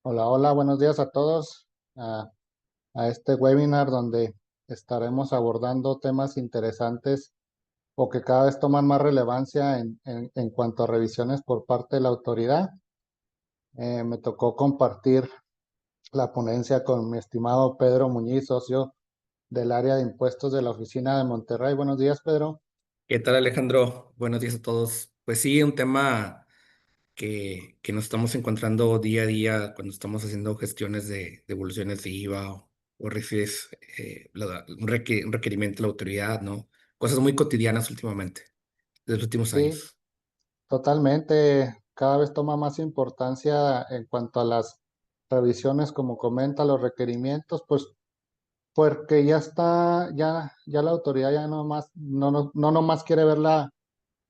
Hola, hola, buenos días a todos a este webinar donde estaremos abordando temas interesantes o que cada vez toman más relevancia en cuanto a revisiones por parte de la autoridad. Me tocó compartir la ponencia con mi estimado Pedro Muñiz, socio del área de impuestos de la oficina de Monterrey. Buenos días, Pedro. ¿Qué tal, Alejandro? Buenos días a todos. Pues sí, un tema que nos estamos encontrando día a día cuando estamos haciendo gestiones de devoluciones de IVA o recibes un requerimiento de la autoridad, ¿no? Cosas muy cotidianas últimamente, de los últimos Sí, años. totalmente. Cada vez toma más importancia en cuanto a las revisiones, como comenta, los requerimientos, pues porque ya está, ya la autoridad ya no nomás quiere ver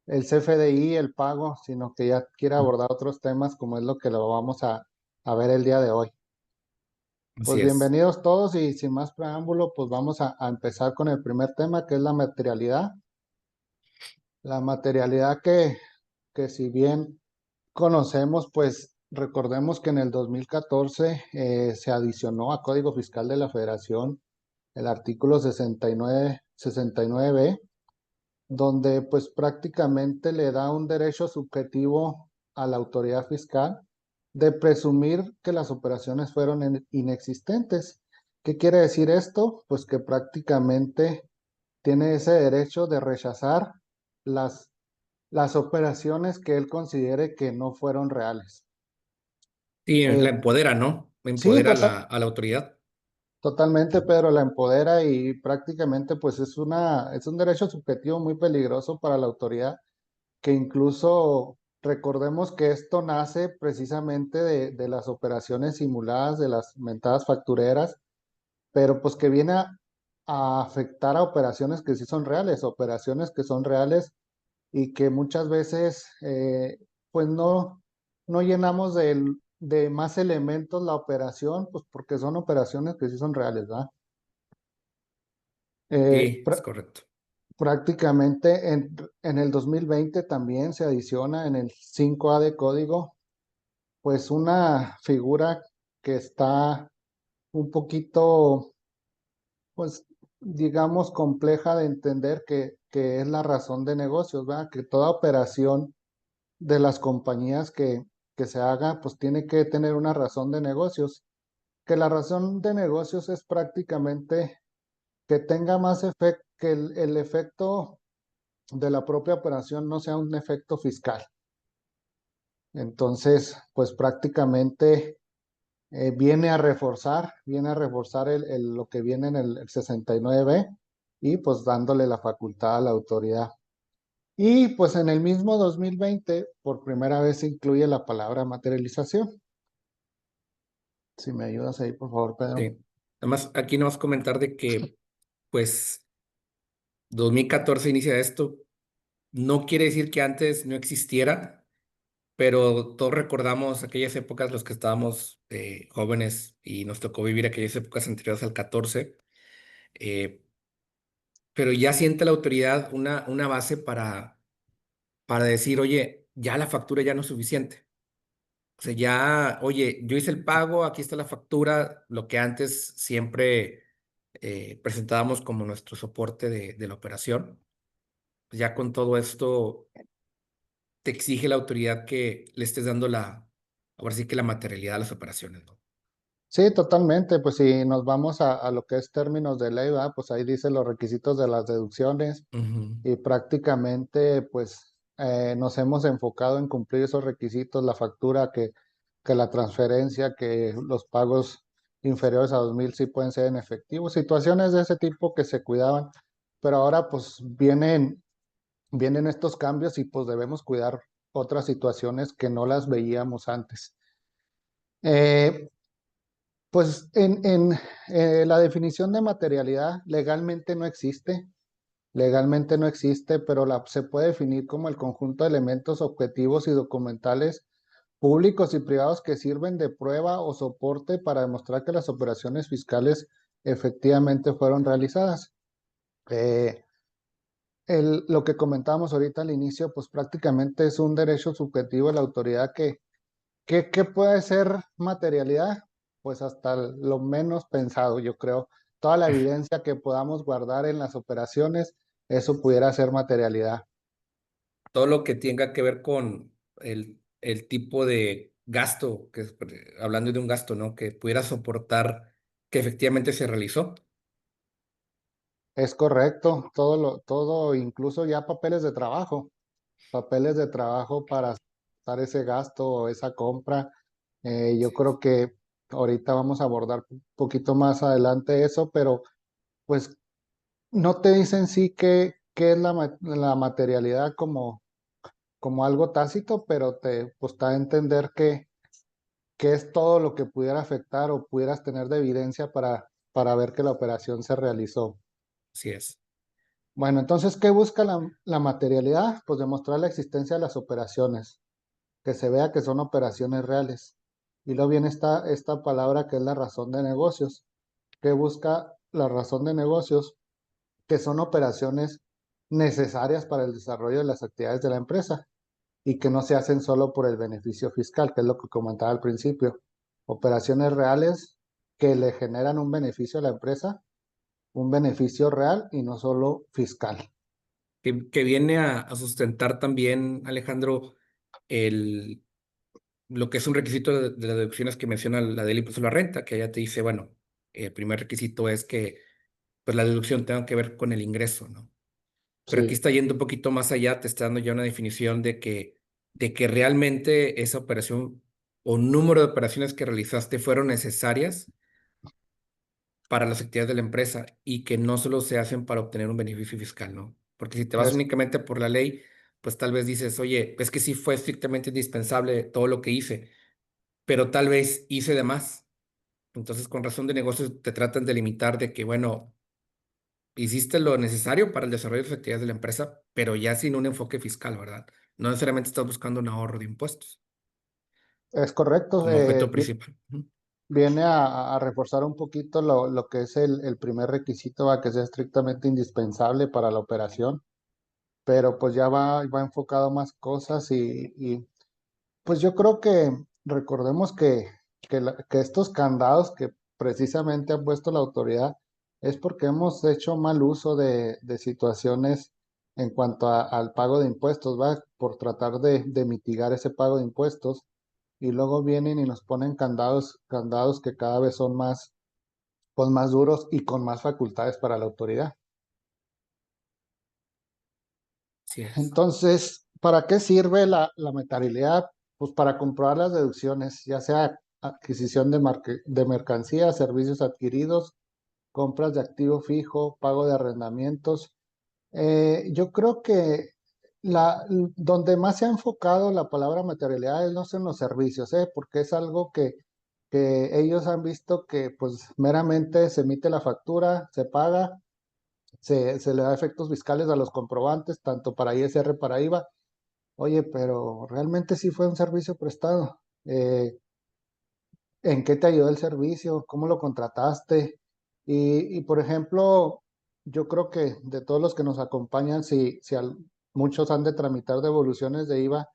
el CFDI, el pago, sino que ya quiere Mm. abordar otros temas como es lo que lo vamos a ver el día de hoy. Pues Así es. bienvenidos todos y sin más preámbulo, pues vamos a empezar con el primer tema que es la materialidad. La materialidad que si bien conocemos, pues recordemos que en el 2014 se adicionó a Código Fiscal de la Federación el artículo 69b, donde pues prácticamente le da un derecho subjetivo a la autoridad fiscal de presumir que las operaciones fueron inexistentes. ¿Qué quiere decir esto? Pues que prácticamente tiene ese derecho de rechazar las, las operaciones que él considere que no fueron reales. Sí, la Eh, empodera, ¿no? sí, Empodera a la autoridad. totalmente, Pedro, la empodera y prácticamente pues es un derecho subjetivo muy peligroso para la autoridad, que incluso recordemos que esto nace precisamente de las operaciones simuladas, de las mentadas factureras, pero pues que viene a afectar a operaciones que sí son reales, operaciones que son reales y que muchas veces pues no llenamos de más elementos la operación, pues porque son operaciones que sí son reales, ¿verdad? Eh, Sí, es pr- correcto. prácticamente en el 2020 también se adiciona en el 5A de código, pues una figura que está un poquito, pues digamos, compleja de entender que es la razón de negocios, ¿verdad? Que toda operación de las compañías que se haga, pues tiene que tener una razón de negocios, que la razón de negocios es prácticamente que tenga más efecto, que el efecto de la propia operación no sea un efecto fiscal. Entonces, pues prácticamente viene a reforzar lo que viene en el 69 y pues dándole la facultad a la autoridad. Y pues en el mismo 2020, por primera vez se incluye la palabra materialización. Si me ayudas ahí, por favor, Pedro. Sí. Además, aquí nos vas a comentar de que, pues, 2014 inicia esto. No quiere decir que antes no existiera, pero todos recordamos aquellas épocas, los que estábamos jóvenes y nos tocó vivir aquellas épocas anteriores al 14, eh, pero ya siente la autoridad una base para decir, oye, ya la factura ya no es suficiente. O sea, ya, oye, yo hice el pago, aquí está la factura, lo que antes siempre presentábamos como nuestro soporte de la operación. Pues ya con todo esto te exige la autoridad que le estés dando ahora sí que la materialidad a las operaciones, ¿no? Sí, totalmente. Pues si nos vamos a lo que es términos de ley, ¿verdad? Pues ahí dice los requisitos de las deducciones Ujú. y prácticamente pues nos hemos enfocado en cumplir esos requisitos, la factura, que la transferencia, que los pagos inferiores a 2,000 sí pueden ser en efectivo, situaciones de ese tipo que se cuidaban, pero ahora pues vienen estos cambios y pues debemos cuidar otras situaciones que no las veíamos antes. Eh, pues la definición de materialidad legalmente no existe, pero se puede definir como el conjunto de elementos objetivos y documentales públicos y privados que sirven de prueba o soporte para demostrar que las operaciones fiscales efectivamente fueron realizadas. Eh, lo que comentábamos ahorita al inicio, pues prácticamente es un derecho subjetivo de la autoridad ¿Qué puede ser materialidad? Pues hasta lo menos pensado, yo creo. Toda la evidencia que podamos guardar en las operaciones, eso pudiera ser materialidad. Todo lo que tenga que ver con el tipo de gasto, hablando de un gasto, ¿no? Que pudiera soportar que efectivamente se realizó. Es correcto, todo, incluso ya papeles de trabajo para dar ese gasto o esa compra. Yo Sí, creo que ahorita vamos a abordar un poquito más adelante eso, pero pues no te dicen sí qué es la materialidad como algo tácito, pero te pues da a entender que es todo lo que pudiera afectar o pudieras tener de evidencia para ver que la operación se realizó. así es. Bueno, entonces, ¿qué busca la materialidad? Pues demostrar la existencia de las operaciones, que se vea que son operaciones reales. Y luego viene esta palabra que es la razón de negocios. ¿Qué busca la razón de negocios? Que son operaciones necesarias para el desarrollo de las actividades de la empresa y que no se hacen solo por el beneficio fiscal, que es lo que comentaba al principio. Operaciones reales que le generan un beneficio a la empresa, un beneficio real y no solo fiscal. Que viene a sustentar también, Alejandro, el, lo que es un requisito de las deducciones que menciona la del impuesto a la renta, que allá te dice, bueno, el primer requisito es que pues, la deducción tenga que ver con el ingreso, ¿no? Pero aquí Sí, está yendo un poquito más allá, te está dando ya una definición de que realmente esa operación o número de operaciones que realizaste fueron necesarias para las actividades de la empresa y que no solo se hacen para obtener un beneficio fiscal, ¿no? Porque si te vas es, únicamente por la ley, pues tal vez dices, oye, es que sí fue estrictamente indispensable todo lo que hice, pero tal vez hice de más. Entonces, con razón de negocios, te tratan de limitar de que, bueno, hiciste lo necesario para el desarrollo de las actividades de la empresa, pero ya sin un enfoque fiscal, ¿verdad? No necesariamente estás buscando un ahorro de impuestos es correcto. como objeto principal. Ujú. Viene a reforzar un poquito lo que es el primer requisito a que sea estrictamente indispensable para la operación, pero pues ya va enfocado a más cosas y pues yo creo que recordemos que estos candados que precisamente ha puesto la autoridad es porque hemos hecho mal uso de situaciones en cuanto al pago de impuestos, ¿va? Por tratar de mitigar ese pago de impuestos y luego vienen y nos ponen candados que cada vez son pues más duros y con más facultades para la autoridad. Así es. Entonces, ¿para qué sirve la materialidad? Pues para comprobar las deducciones, ya sea adquisición de mercancías, servicios adquiridos, compras de activo fijo, pago de arrendamientos. Yo creo que donde más se ha enfocado la palabra materialidad es no sé, en los servicios, porque es algo que ellos han visto que pues meramente se emite la factura, se paga, se le da efectos fiscales a los comprobantes, tanto para ISR para IVA. Oye, pero realmente sí fue un servicio prestado. ¿En qué te ayudó el servicio? ¿Cómo lo contrataste? Por ejemplo, yo creo que de todos los que nos acompañan, si muchos han de tramitar devoluciones de IVA,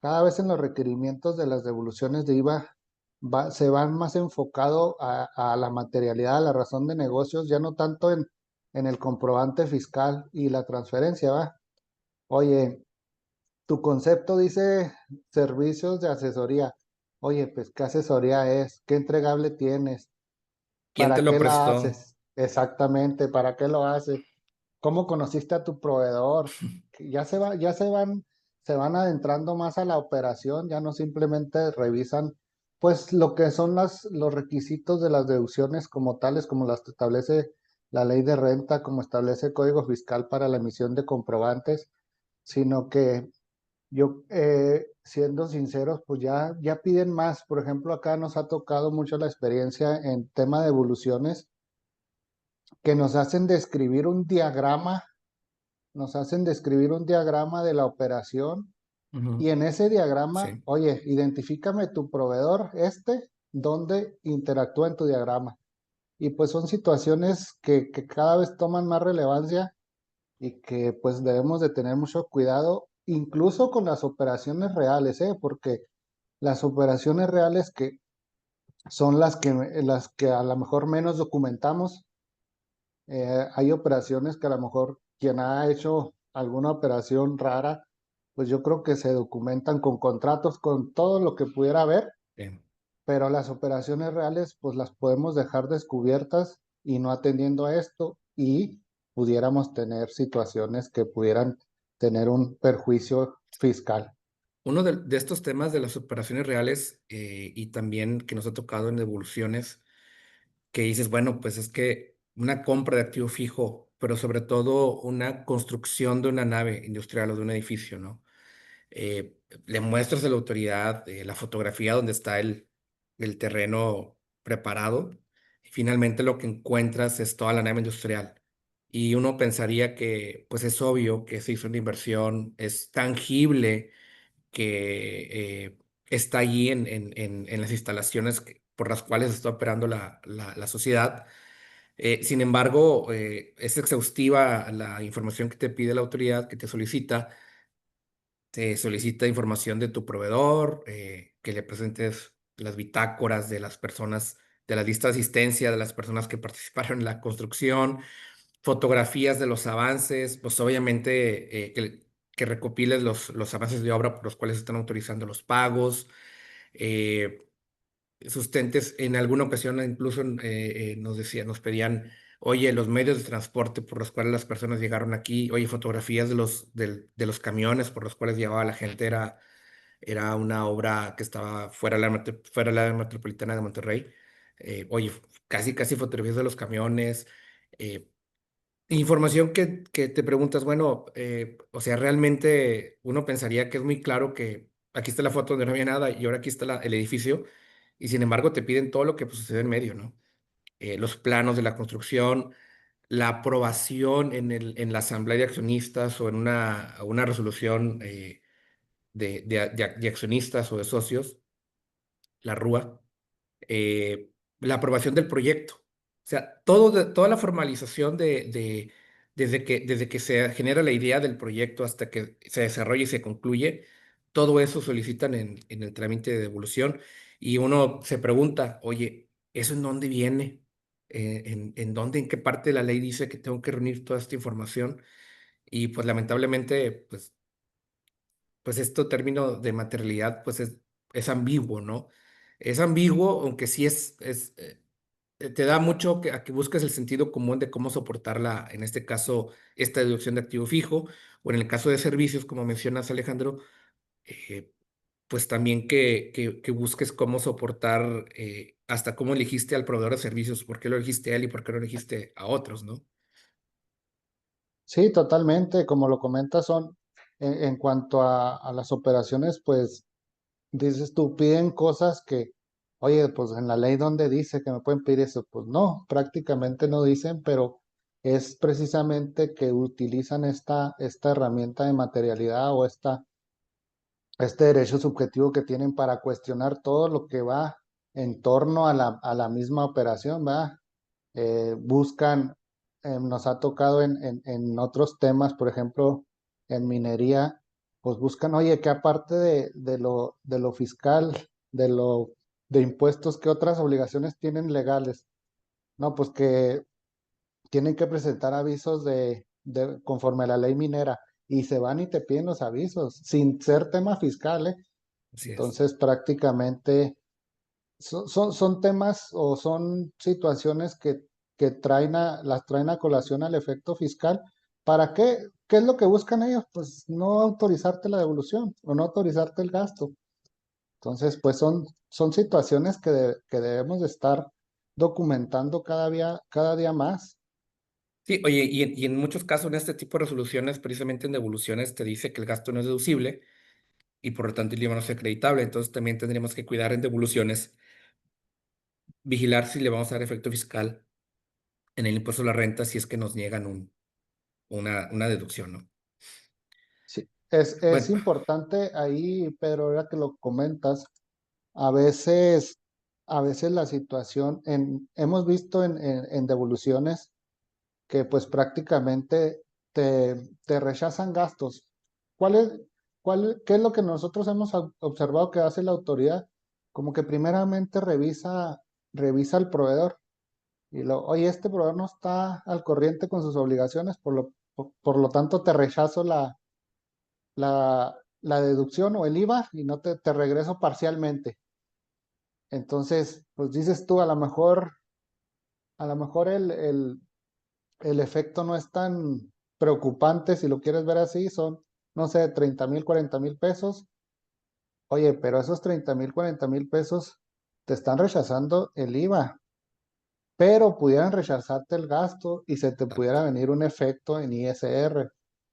cada vez en los requerimientos de las devoluciones de IVA se van más enfocado a la materialidad, a la razón de negocios, ya no tanto en el comprobante fiscal y la transferencia, ¿va? Oye, tu concepto dice servicios de asesoría. Oye, pues, ¿qué asesoría es? ¿Qué entregable tienes? ¿Quién te ¿Para lo qué la prestó? haces? Exactamente, ¿para qué lo haces? ¿Cómo conociste a tu proveedor? Que ya se van adentrando más a la operación, ya no simplemente revisan, pues, lo que son los requisitos de las deducciones como tales, como las establece la ley de renta, como establece el Código Fiscal para la emisión de comprobantes, sino que siendo sinceros, pues ya piden más. Por ejemplo, acá nos ha tocado mucho la experiencia en tema de evoluciones que nos hacen describir un diagrama de la operación Ujú. y en ese diagrama, Sí. oye, identifícame tu proveedor, donde interactúa en tu diagrama. Y pues son situaciones que cada vez toman más relevancia y que pues debemos de tener mucho cuidado, incluso con las operaciones reales, porque las operaciones reales que son las que a lo mejor menos documentamos. Hay operaciones que a lo mejor quien ha hecho alguna operación rara, pues yo creo que se documentan con contratos, con todo lo que pudiera haber, Eh, pero las operaciones reales pues las podemos dejar descubiertas y no atendiendo a esto y pudiéramos tener situaciones que pudieran tener un perjuicio fiscal. Uno de estos temas de las operaciones reales y también que nos ha tocado en devoluciones, que dices, bueno, pues es que una compra de activo fijo, pero sobre todo una construcción de una nave industrial o de un edificio, ¿no? Le muestras a la autoridad la fotografía donde está el terreno preparado y finalmente lo que encuentras es toda la nave industrial. Y uno pensaría que, pues es obvio que se hizo una inversión, es tangible que está allí en las instalaciones por las cuales está operando la sociedad. Sin embargo, es exhaustiva la información que te pide la autoridad, que te solicita información de tu proveedor, que le presentes las bitácoras de las personas, de la lista de asistencia de las personas que participaron en la construcción, fotografías de los avances, pues obviamente que recopiles los avances de obra por los cuales están autorizando los pagos, eh, sustentes, en alguna ocasión incluso nos pedían, oye, los medios de transporte por los cuales las personas llegaron aquí, oye, fotografías de los camiones por los cuales llevaba la gente, era una obra que estaba fuera de la área metropolitana de Monterrey. Oye, casi fotografías de los camiones, eh, información que te preguntas, bueno, o sea, realmente uno pensaría que es muy claro que aquí está la foto donde no había nada y ahora aquí está el edificio, y sin embargo te piden todo lo que pues, sucede en medio, ¿no? Los planos de la construcción, la aprobación en la asamblea de accionistas o en una resolución de accionistas o de socios, la RUA, la aprobación del proyecto. O sea, toda la formalización desde que se genera la idea del proyecto hasta que se desarrolla y se concluye, todo eso solicitan en el trámite de devolución y uno se pregunta, oye, ¿eso en dónde viene? En dónde, en qué parte de la ley dice que tengo que reunir toda esta información? Y pues lamentablemente, pues este término de materialidad, pues es ambiguo, ¿no? Es ambiguo, aunque sí te da mucho a que busques el sentido común de cómo soportarla, en este caso, esta deducción de activo fijo, o en el caso de servicios, como mencionas, Alejandro, eh, pues también que busques cómo soportar, hasta cómo elegiste al proveedor de servicios, por qué lo elegiste a él y por qué lo elegiste a otros, ¿no? Sí, totalmente, como lo comentas, son en cuanto a las operaciones, pues dices tú, piden cosas que, oye, pues en la ley donde dice que me pueden pedir eso, pues no, prácticamente no dicen, pero es precisamente que utilizan esta herramienta de materialidad o este derecho subjetivo que tienen para cuestionar todo lo que va en torno a la misma operación, ¿va? Buscan, nos ha tocado en otros temas, por ejemplo, en minería, pues buscan, oye, que aparte de lo fiscal, de lo de impuestos, ¿qué otras obligaciones tienen legales? No, pues que tienen que presentar avisos conforme a la ley minera y se van y te piden los avisos, sin ser tema fiscal, ¿eh? Así es. Entonces, prácticamente son temas o son situaciones que las traen a colación al efecto fiscal. ¿Para qué? ¿Qué es lo que buscan ellos? Pues no autorizarte la devolución o no autorizarte el gasto. Entonces, pues son situaciones que debemos de estar documentando cada día más. Sí, oye, y en muchos casos en este tipo de resoluciones, precisamente en devoluciones, te dice que el gasto no es deducible y por lo tanto el IVA no es acreditable. Entonces también tendríamos que cuidar en devoluciones, vigilar si le vamos a dar efecto fiscal en el impuesto a la renta si es que nos niegan una deducción, ¿no? Sí, es Bueno, importante ahí, pero ahora que lo comentas, a a veces la situación, hemos visto en devoluciones que pues prácticamente te rechazan gastos. ¿Cuál es, ¿qué es lo que nosotros hemos observado que hace la autoridad? Como que primeramente revisa al proveedor y oye, este proveedor no está al corriente con sus obligaciones, por lo tanto te rechazo la deducción o el IVA y no te regreso parcialmente. Entonces, pues dices tú, a lo mejor el efecto no es tan preocupante si lo quieres ver así, son, no sé, 30,000, 40,000 pesos. Oye, pero esos 30,000, 40,000 pesos te están rechazando el IVA, pero pudieran rechazarte el gasto y se te pudiera venir un efecto en ISR.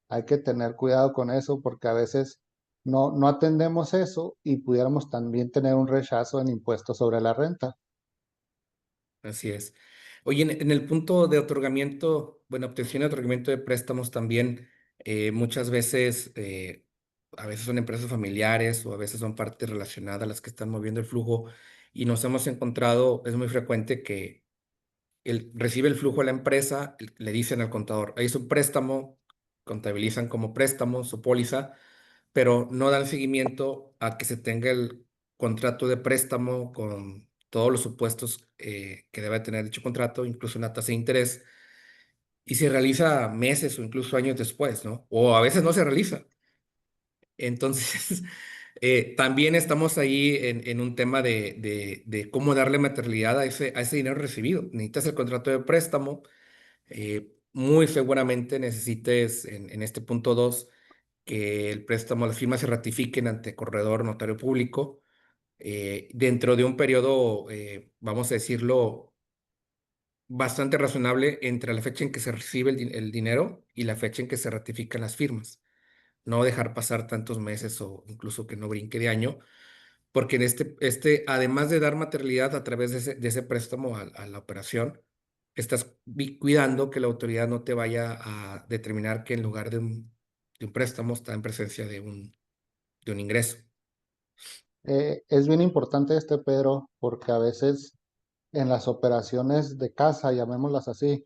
Hay que tener cuidado con eso porque a veces no atendemos eso y pudiéramos también tener un rechazo en impuestos sobre la renta. Así es. Oye, en el punto de otorgamiento, bueno, obtención y otorgamiento de préstamos también, muchas veces, a veces son empresas familiares o a veces son partes relacionadas las que están moviendo el flujo y nos hemos encontrado, es muy frecuente que recibe el flujo a la empresa, le dicen al contador, ahí es un préstamo, contabilizan como préstamo su póliza, pero no dan seguimiento a que se tenga el contrato de préstamo con todos los supuestos que debe tener dicho contrato, incluso una tasa de interés, y se realiza meses o incluso años después, ¿no? O a veces no se realiza. Entonces, también estamos ahí en un tema de cómo darle materialidad a ese dinero recibido. Necesitas el contrato de préstamo, muy seguramente necesites en este punto 2 que el préstamo, las firmas se ratifiquen ante corredor notario público dentro de un periodo, vamos a decirlo, bastante razonable entre la fecha en que se recibe el dinero y la fecha en que se ratifican las firmas. No dejar pasar tantos meses o incluso que no brinque de año, porque en además de dar materialidad a través de ese préstamo a la operación, estás cuidando que la autoridad no te vaya a determinar que en lugar de un préstamo está en presencia de un ingreso. Es bien importante Pedro, porque a veces en las operaciones de casa, llamémoslas así,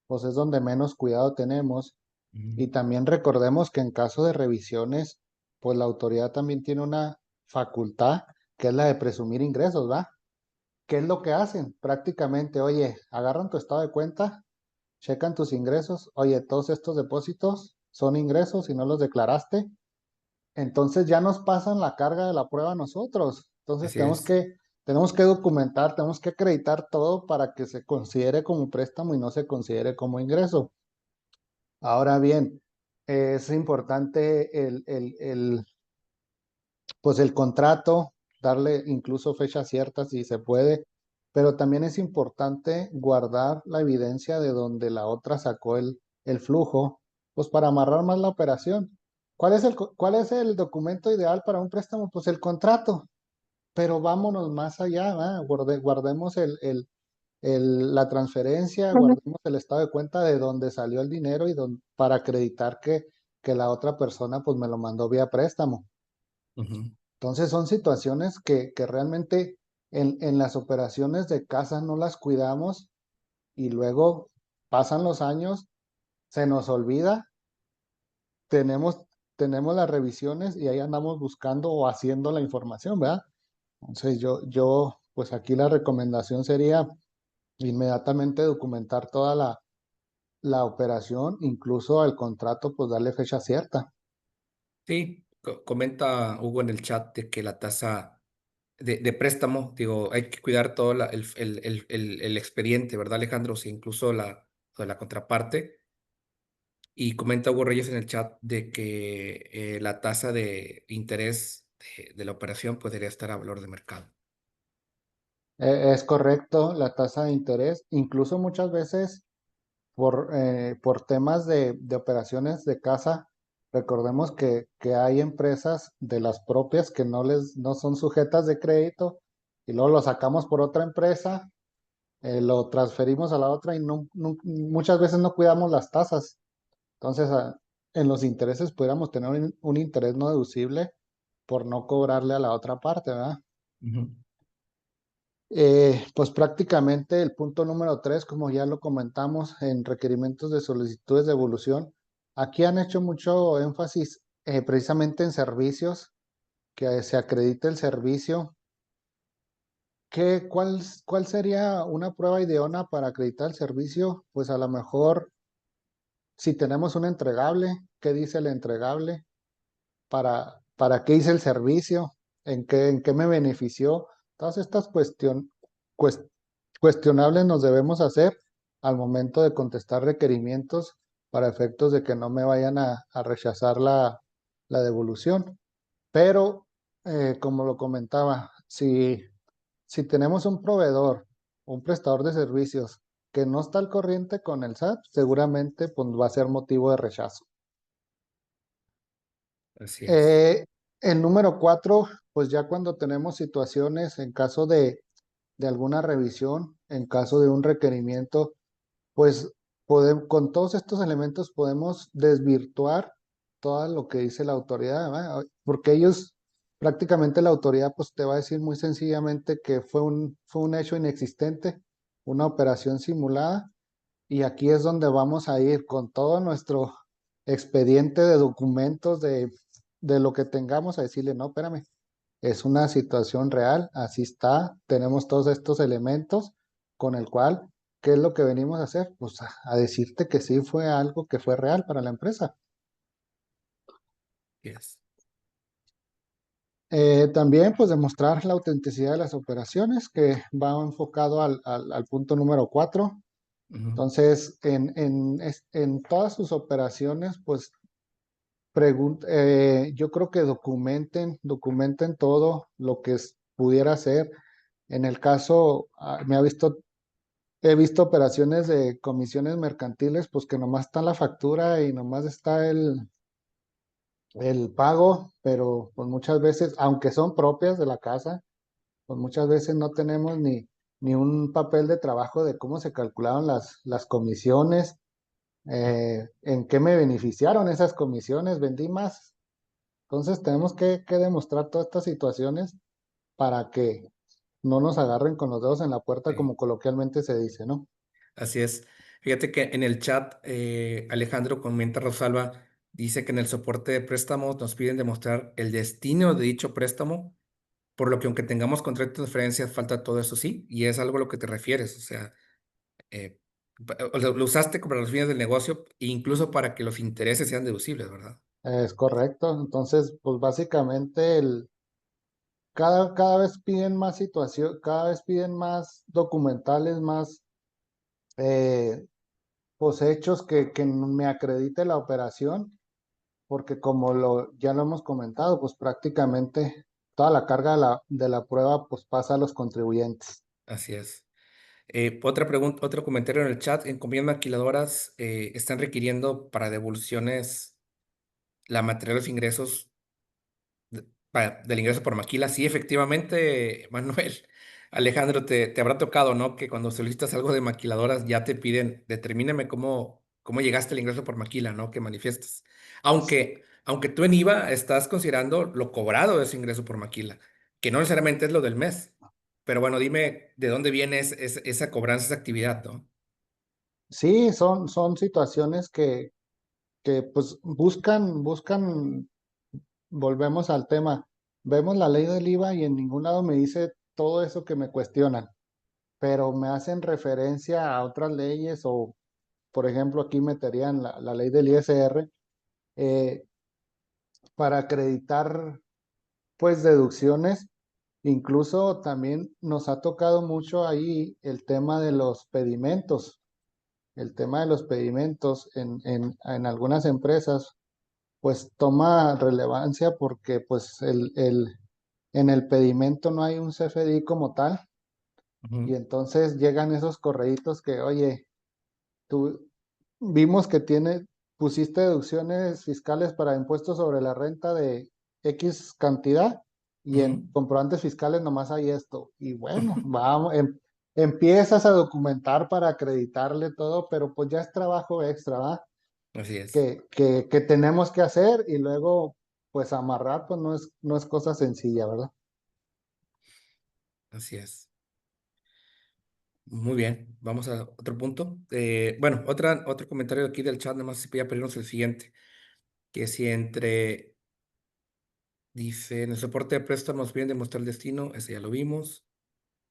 pues es donde menos cuidado tenemos. Ujú. Y también recordemos que en caso de revisiones, pues la autoridad también tiene una facultad que es la de presumir ingresos, ¿va? ¿Qué es lo que hacen? Prácticamente, oye, agarran tu estado de cuenta, checan tus ingresos, oye, todos estos depósitos son ingresos y no los declaraste, entonces ya nos pasan la carga de la prueba a nosotros. Entonces Así tenemos es. que, tenemos que documentar, tenemos que acreditar todo para que se considere como préstamo y no se considere como ingreso. Ahora bien, es importante pues el contrato, darle incluso fecha cierta si se puede, pero también es importante guardar la evidencia de donde la otra sacó el flujo, pues para amarrar más la operación. ¿Cuál es el documento ideal para un préstamo? Pues el contrato, pero vámonos más allá, ¿va? Guardemos la transferencia, guardemos el estado de cuenta de dónde salió el dinero para acreditar que la otra persona pues me lo mandó vía préstamo. Ujú. Entonces son situaciones que realmente en las operaciones de casa no las cuidamos y luego pasan los años, se nos olvida, tenemos, tenemos las revisiones y ahí andamos buscando o haciendo la información, ¿verdad? Entonces pues aquí la recomendación sería inmediatamente documentar toda la operación, incluso al contrato, pues darle fecha cierta. Sí, comenta Hugo en el chat de que la tasa de préstamo, digo, hay que cuidar todo el expediente, ¿verdad, Alejandro? Sí, incluso la contraparte. Y comenta Hugo Reyes en el chat de que la tasa de interés de la operación podría estar a valor de mercado. Es correcto, la tasa de interés, incluso muchas veces por temas de operaciones de casa, recordemos que hay empresas de las propias que no son sujetas de crédito y luego lo sacamos por otra empresa, lo transferimos a la otra y muchas veces no cuidamos las tasas. Entonces, en los intereses pudiéramos tener un interés no deducible por no cobrarle a la otra parte, ¿verdad? Ujú. Pues prácticamente el punto número 3, como ya lo comentamos en requerimientos de solicitudes de evolución, aquí han hecho mucho énfasis precisamente en servicios, que se acredite el servicio. ¿Cuál sería una prueba idónea para acreditar el servicio? Pues a lo mejor si tenemos un entregable, ¿qué dice el entregable? ¿Para qué hice el servicio? ¿En qué me benefició? Todas estas cues- cuestionables nos debemos hacer al momento de contestar requerimientos para efectos de que no me vayan a rechazar la devolución. Pero, como lo comentaba, si tenemos un proveedor, un prestador de servicios que no está al corriente con el SAT, seguramente pues, va a ser motivo de rechazo. Así es. Eh, el número cuatro, pues ya cuando tenemos situaciones en caso de alguna revisión, en caso de un requerimiento, pues con todos estos elementos podemos desvirtuar todo lo que dice la autoridad, ¿verdad? Porque ellos, prácticamente la autoridad, pues te va a decir muy sencillamente que fue un hecho inexistente, una operación simulada, y aquí es donde vamos a ir con todo nuestro expediente de documentos de lo que tengamos a decirle, no, espérame, es una situación real, así está, tenemos todos estos elementos con el cual, ¿qué es lo que venimos a hacer? Pues a decirte que sí fue algo que fue real para la empresa. Así es. También, pues demostrar la autenticidad de las operaciones, que va enfocado al punto número cuatro. Ujú. Entonces, en todas sus operaciones, pues yo creo que documenten todo lo que pudiera ser. En el caso, he visto operaciones de comisiones mercantiles, pues que nomás está la factura y nomás está el pago, pero pues muchas veces, aunque son propias de la casa, pues muchas veces no tenemos ni un papel de trabajo de cómo se calcularon las comisiones, en qué me beneficiaron esas comisiones, vendí más. Entonces tenemos que demostrar todas estas situaciones para que no nos agarren con los dedos en la puerta, Sí, como coloquialmente se dice, ¿no? así es. Fíjate que en el chat, Alejandro comenta, Rosalba, dice que en el soporte de préstamos nos piden demostrar el destino de dicho préstamo, por lo que aunque tengamos contrato de transferencia, falta todo eso, sí, y es algo a lo que te refieres, o sea, eh, lo usaste para los fines del negocio, e incluso para que los intereses sean deducibles, ¿verdad? Es correcto. Entonces, pues básicamente cada vez piden más situación, cada vez piden más documentales, más eh, pues hechos que me acredite la operación, porque como ya lo hemos comentado, pues prácticamente toda la carga de la prueba pues pasa a los contribuyentes. Así es. Otra pregunta, otro comentario en el chat. En compañías maquiladoras están requiriendo para devoluciones la materia de los ingresos del ingreso por maquila. Sí, efectivamente, Manuel, Alejandro, te habrá tocado, ¿no? Que cuando solicitas algo de maquiladoras ya te piden, determíname cómo llegaste al ingreso por maquila, ¿no? Que manifiestas. Aunque tú en IVA estás considerando lo cobrado de ese ingreso por maquila, que no necesariamente es lo del mes. Pero bueno, dime de dónde viene esa cobranza, esa actividad, ¿no? Sí, son situaciones que pues volvemos al tema, vemos la ley del IVA y en ningún lado me dice todo eso que me cuestionan, pero me hacen referencia a otras leyes o, por ejemplo, aquí meterían la ley del ISR, eh, para acreditar pues deducciones. Incluso también nos ha tocado mucho ahí el tema de los pedimentos. El tema de los pedimentos en algunas empresas pues toma relevancia porque pues en el pedimento no hay un CFDI como tal, y Ujú, entonces llegan esos correitos que, oye, tú vimos que pusiste deducciones fiscales para impuestos sobre la renta de X cantidad y ujú. en comprobantes fiscales nomás hay esto. Y bueno, vamos, empiezas a documentar para acreditarle todo, pero pues ya es trabajo extra, ¿va? Así es, Que tenemos que hacer y luego pues amarrar, pues no es cosa sencilla, ¿verdad? así es. Muy bien, vamos a otro punto. Bueno, otro comentario aquí del chat, nada más si podía pedirnos el siguiente, que si entre Dice, en el soporte de préstamos bien demostrar el destino, ese ya lo vimos.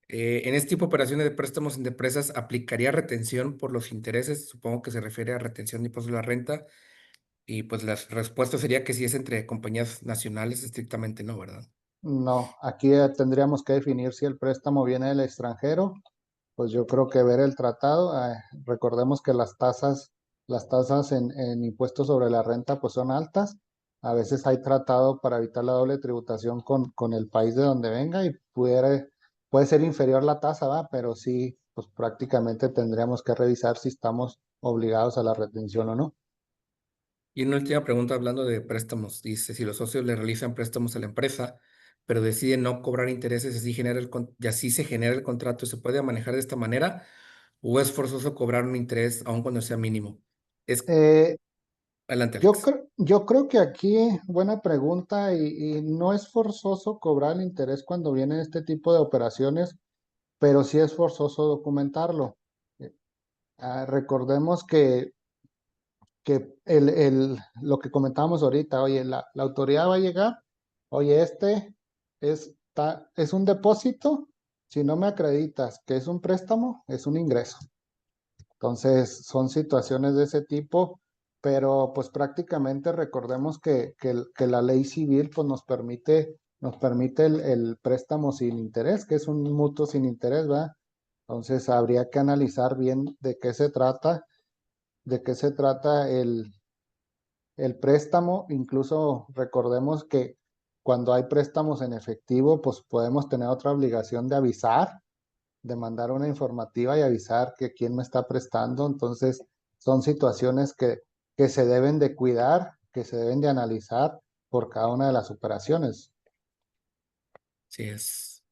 En este tipo de operaciones de préstamos entre empresas, ¿aplicaría retención por los intereses? Supongo que se refiere a retención de impuestos de la renta. Y pues la respuesta sería que si es entre compañías nacionales, estrictamente no, ¿verdad? No, aquí tendríamos que definir si el préstamo viene del extranjero. Pues yo creo que ver el tratado, recordemos que las tasas en impuestos sobre la renta pues son altas. A veces hay tratado para evitar la doble tributación con el país de donde venga y puede ser inferior la tasa, ¿va? Pero sí, pues prácticamente tendríamos que revisar si estamos obligados a la retención o no. Y una última pregunta hablando de préstamos. Dice, si los socios le realizan préstamos a la empresa, pero deciden no cobrar intereses, y así se genera el contrato, ¿se puede manejar de esta manera? ¿O es forzoso cobrar un interés aun cuando sea mínimo? Es Eh, adelante, Alex. yo creo que aquí, buena pregunta, y no es forzoso cobrar el interés cuando viene este tipo de operaciones, pero sí es forzoso documentarlo. Eh, recordemos que lo que comentábamos ahorita, oye, la autoridad va a llegar, oye, es un depósito, si no me acreditas que es un préstamo, es un ingreso. Entonces, son situaciones de ese tipo, pero pues prácticamente recordemos que la ley civil pues nos permite el préstamo sin interés, que es un mutuo sin interés, ¿verdad? Entonces, habría que analizar bien de qué se trata el préstamo. Incluso recordemos que cuando hay préstamos en efectivo, pues podemos tener otra obligación de avisar, de mandar una informativa y avisar que quién me está prestando. Entonces, son situaciones que se deben de cuidar, que se deben de analizar por cada una de las operaciones. Sí, es.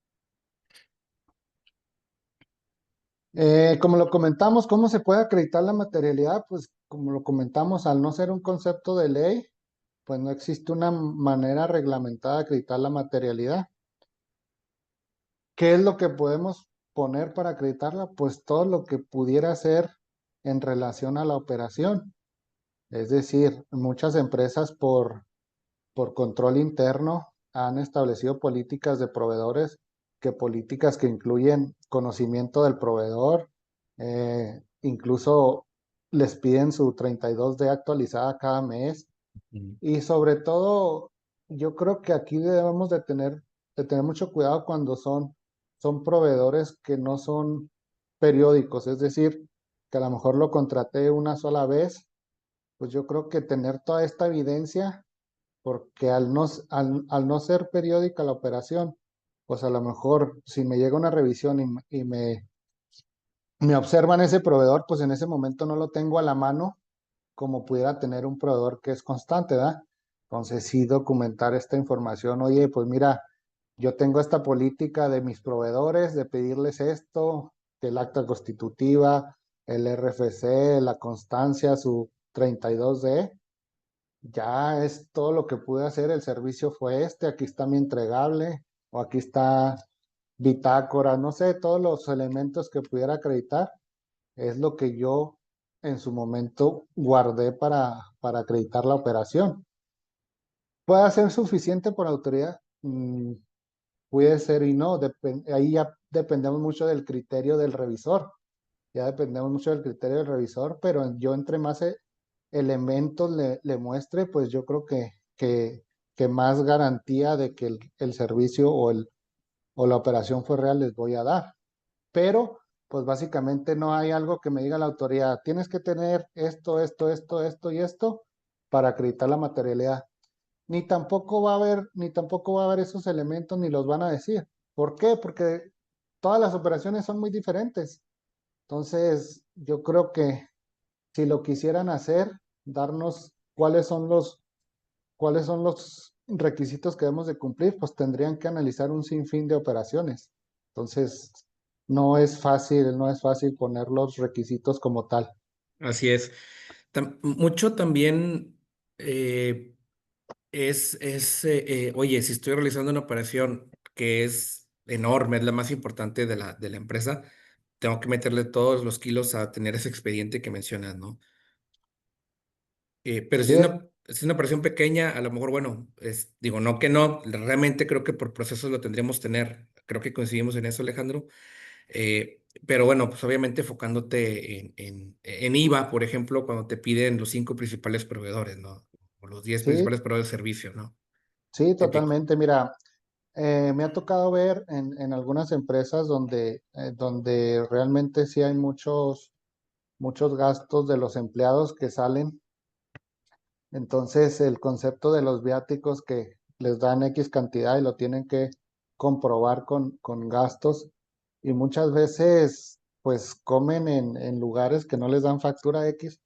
Como lo comentamos, ¿cómo se puede acreditar la materialidad? Pues como lo comentamos, al no ser un concepto de ley, pues no existe una manera reglamentada de acreditar la materialidad. ¿Qué es lo que podemos poner para acreditarla? Pues todo lo que pudiera ser en relación a la operación. Es decir, muchas empresas por control interno han establecido políticas de proveedores, políticas que incluyen conocimiento del proveedor, incluso les piden su 32D actualizada cada mes Mm. y sobre todo yo creo que aquí debemos de tener mucho cuidado cuando son proveedores que no son periódicos, es decir, que a lo mejor lo contraté una sola vez, pues yo creo que tener toda esta evidencia porque al no ser periódica la operación, pues a lo mejor si me llega una revisión me observan ese proveedor, pues en ese momento no lo tengo a la mano como pudiera tener un proveedor que es constante, ¿verdad? Entonces sí documentar esta información, oye, pues mira, yo tengo esta política de mis proveedores de pedirles esto, que el acta constitutiva, el RFC, la constancia, su 32D, ya es todo lo que pude hacer, el servicio fue este, aquí está mi entregable, o aquí está bitácora, no sé, todos los elementos que pudiera acreditar, es lo que yo en su momento guardé para acreditar la operación. ¿Puede ser suficiente por autoridad? Puede ser y no, ahí ya dependemos mucho del criterio del revisor, ya dependemos mucho del criterio del revisor, pero yo entre más elementos le muestre, pues yo creo que más garantía de que el servicio o la operación fue real les voy a dar. Pero, pues básicamente no hay algo que me diga la autoridad, tienes que tener esto y esto para acreditar la materialidad. Ni tampoco va a haber esos elementos ni los van a decir. ¿Por qué? Porque todas las operaciones son muy diferentes. Entonces, yo creo que si lo quisieran hacer, darnos cuáles son los requisitos que debemos de cumplir, pues tendrían que analizar un sinfín de operaciones. Entonces, no es fácil poner los requisitos como tal. Así es. Mucho también oye, si estoy realizando una operación que es enorme, es la más importante de la empresa, tengo que meterle todos los kilos a tener ese expediente que mencionas, ¿no? Pero si Sí, es una, es una operación pequeña, a lo mejor, bueno, digo, no que no, realmente creo que por procesos lo tendríamos que tener, creo que coincidimos en eso, Alejandro. Pero bueno, pues obviamente enfocándote en IVA, por ejemplo, cuando te piden los 5 principales proveedores, ¿no? O los 10 principales Sí, proveedores de servicio, ¿no? sí, Típico. totalmente. Mira, me ha tocado ver en algunas empresas donde realmente sí hay muchos gastos de los empleados que salen. Entonces, el concepto de los viáticos que les dan X cantidad y lo tienen que comprobar con gastos y muchas veces pues comen en lugares que no les dan factura X.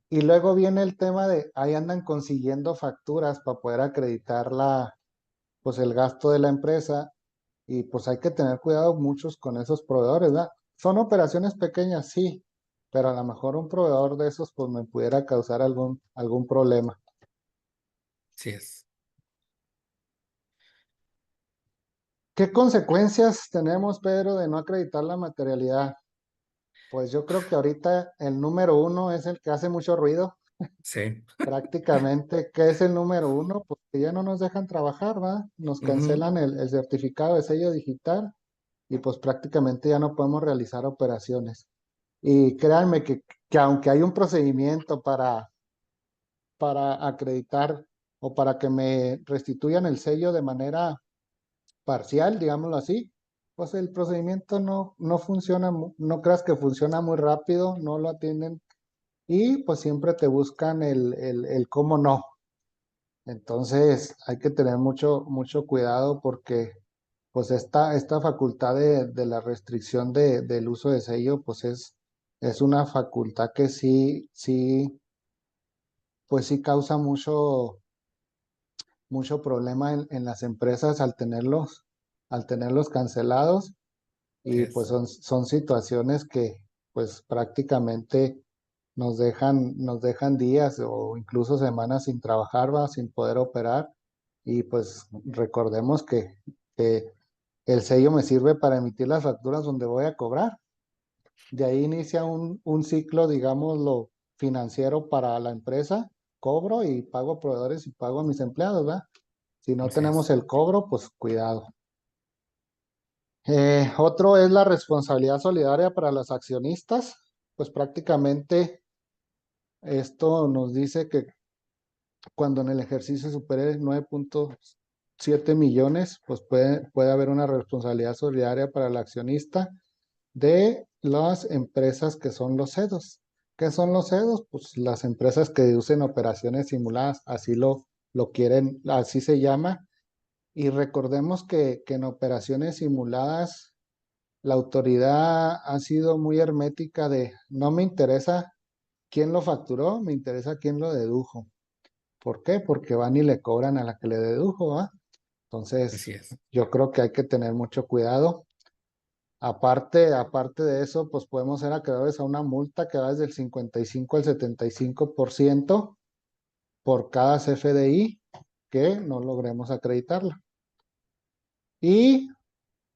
Y luego viene el tema de ahí andan consiguiendo facturas para poder acreditar pues el gasto de la empresa y pues hay que tener cuidado muchos con esos proveedores, ¿verdad? Son operaciones pequeñas, sí, pero a lo mejor un proveedor de esos pues me pudiera causar algún problema. Sí es. ¿Qué consecuencias tenemos, Pedro, de no acreditar la materialidad? Pues yo creo que ahorita el número uno es el que hace mucho ruido. Sí. Prácticamente, ¿qué es el número uno? Pues que ya no nos dejan trabajar, ¿va? Nos Ujú. cancelan el certificado de sello digital y pues prácticamente ya no podemos realizar operaciones. Y créanme que aunque hay un procedimiento para acreditar o para que me restituyan el sello de manera parcial, digámoslo así, pues el procedimiento no funciona, no creas que funciona muy rápido, no lo atienden y pues siempre te buscan el cómo no. Entonces hay que tener mucho cuidado porque pues esta facultad de la restricción del uso de sello pues es una facultad que pues sí causa mucho problema en las empresas al tenerlos cancelados. Sí Y pues es. son situaciones que pues prácticamente nos dejan días o incluso semanas sin trabajar, ¿va? Sin poder operar. Y pues recordemos que el sello me sirve para emitir las facturas donde voy a cobrar. De ahí inicia un ciclo, digámoslo, financiero para la empresa. Cobro y pago a proveedores y pago a mis empleados, ¿verdad? Si no Así tenemos es. el cobro, pues cuidado. Otro es la responsabilidad solidaria para los accionistas. Pues prácticamente esto nos dice que cuando en el ejercicio supere 9,7 millones, pues puede haber una responsabilidad solidaria para el accionista de las empresas que son los CEDOS. ¿Qué son los CEDOS? Pues las empresas que usen operaciones simuladas, así lo quieren, así se llama. Y recordemos que en operaciones simuladas la autoridad ha sido muy hermética de no me interesa quién lo facturó, me interesa quién lo dedujo. ¿Por qué? Porque van y le cobran a la que le dedujo, ¿va? Así Entonces, es. yo creo que hay que tener mucho cuidado. Aparte de eso, pues podemos ser acreedores a una multa que va desde el 55 al 75% por cada CFDI que no logremos acreditarla. Y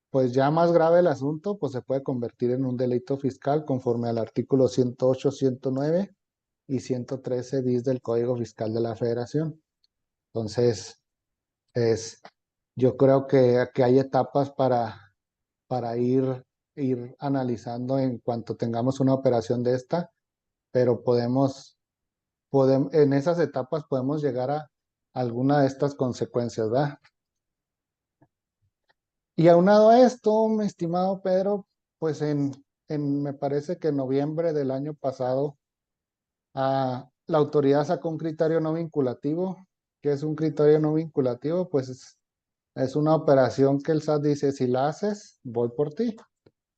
pues ya más grave el asunto, pues se puede convertir en un delito fiscal conforme al artículo 108, 109 y 113 bis del Código Fiscal de la Federación. Entonces, es, yo creo que hay etapas para ir analizando en cuanto tengamos una operación de esta, pero en esas etapas podemos llegar a alguna de estas consecuencias, ¿verdad? Y aunado a esto, mi estimado Pedro, pues me parece que en noviembre del año pasado, la autoridad sacó un criterio no vinculativo. ¿Qué es un criterio no vinculativo? Pues es una operación que el SAT dice, si la haces, voy por ti.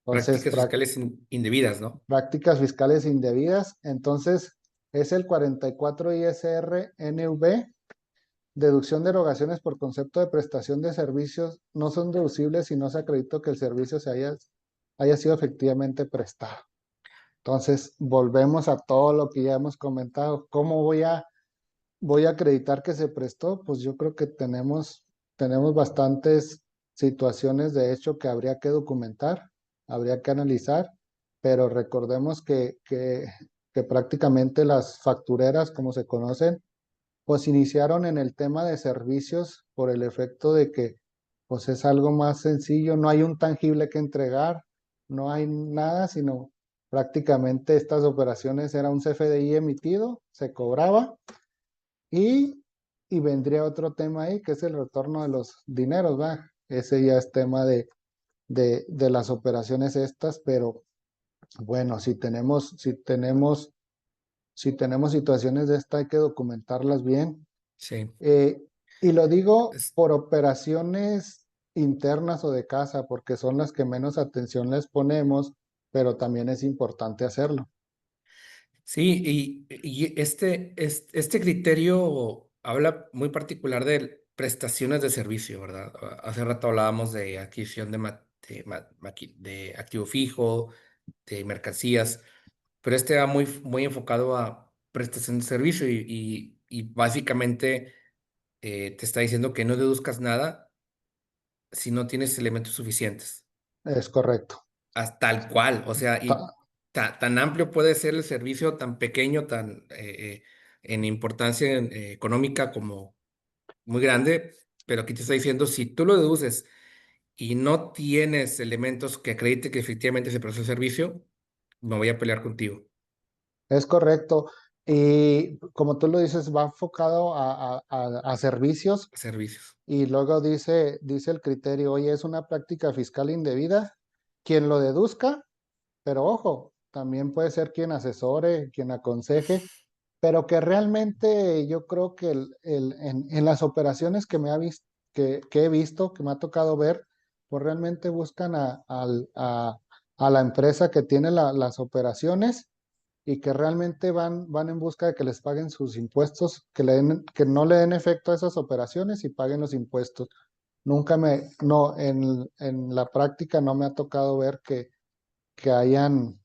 Entonces, Prácticas fiscales indebidas, ¿no? prácticas fiscales indebidas. Entonces, es el 44 ISR NV. Deducción de erogaciones por concepto de prestación de servicios no son deducibles si no se acreditó que el servicio haya sido efectivamente prestado. Entonces, volvemos a todo lo que ya hemos comentado. ¿Cómo voy a acreditar que se prestó? Pues yo creo que tenemos bastantes situaciones de hecho que habría que documentar, habría que analizar, pero recordemos que prácticamente las factureras, como se conocen, pues iniciaron en el tema de servicios por el efecto de que pues es algo más sencillo, no hay un tangible que entregar, no hay nada, sino prácticamente estas operaciones era un CFDI emitido, se cobraba y, y vendría otro tema ahí que es el retorno de los dineros, ¿va? Ese ya es tema de las operaciones estas, pero bueno, si tenemos situaciones de esta hay que documentarlas bien. Sí. Eh, y lo digo Es- por operaciones internas o de casa, porque son las que menos atención les ponemos, pero también es importante hacerlo. sí, y este criterio habla muy particular de prestaciones de servicio, ¿verdad? Hace rato hablábamos de adquisición de activo fijo, de mercancías, pero este va muy enfocado a prestación de servicio y básicamente te está diciendo que no deduzcas nada si no tienes elementos suficientes. Es correcto. Tal cual, o sea, y Ta- tan amplio puede ser el servicio, tan pequeño, tan en importancia económica como muy grande, pero aquí te está diciendo, si tú lo deduces y no tienes elementos que acredite que efectivamente se prestó el servicio, me voy a pelear contigo. Es correcto. Y como tú lo dices, va enfocado a servicios Servicios. y luego dice el criterio, oye, es una práctica fiscal indebida. Quien lo deduzca, pero ojo, también puede ser quien asesore, quien aconseje, pero que realmente yo creo que en las operaciones que he visto, que me ha tocado ver, pues realmente buscan a la empresa que tiene las operaciones y que realmente van en busca de que les paguen sus impuestos, que no le den efecto a esas operaciones y paguen los impuestos. No, en la práctica no me ha tocado ver que hayan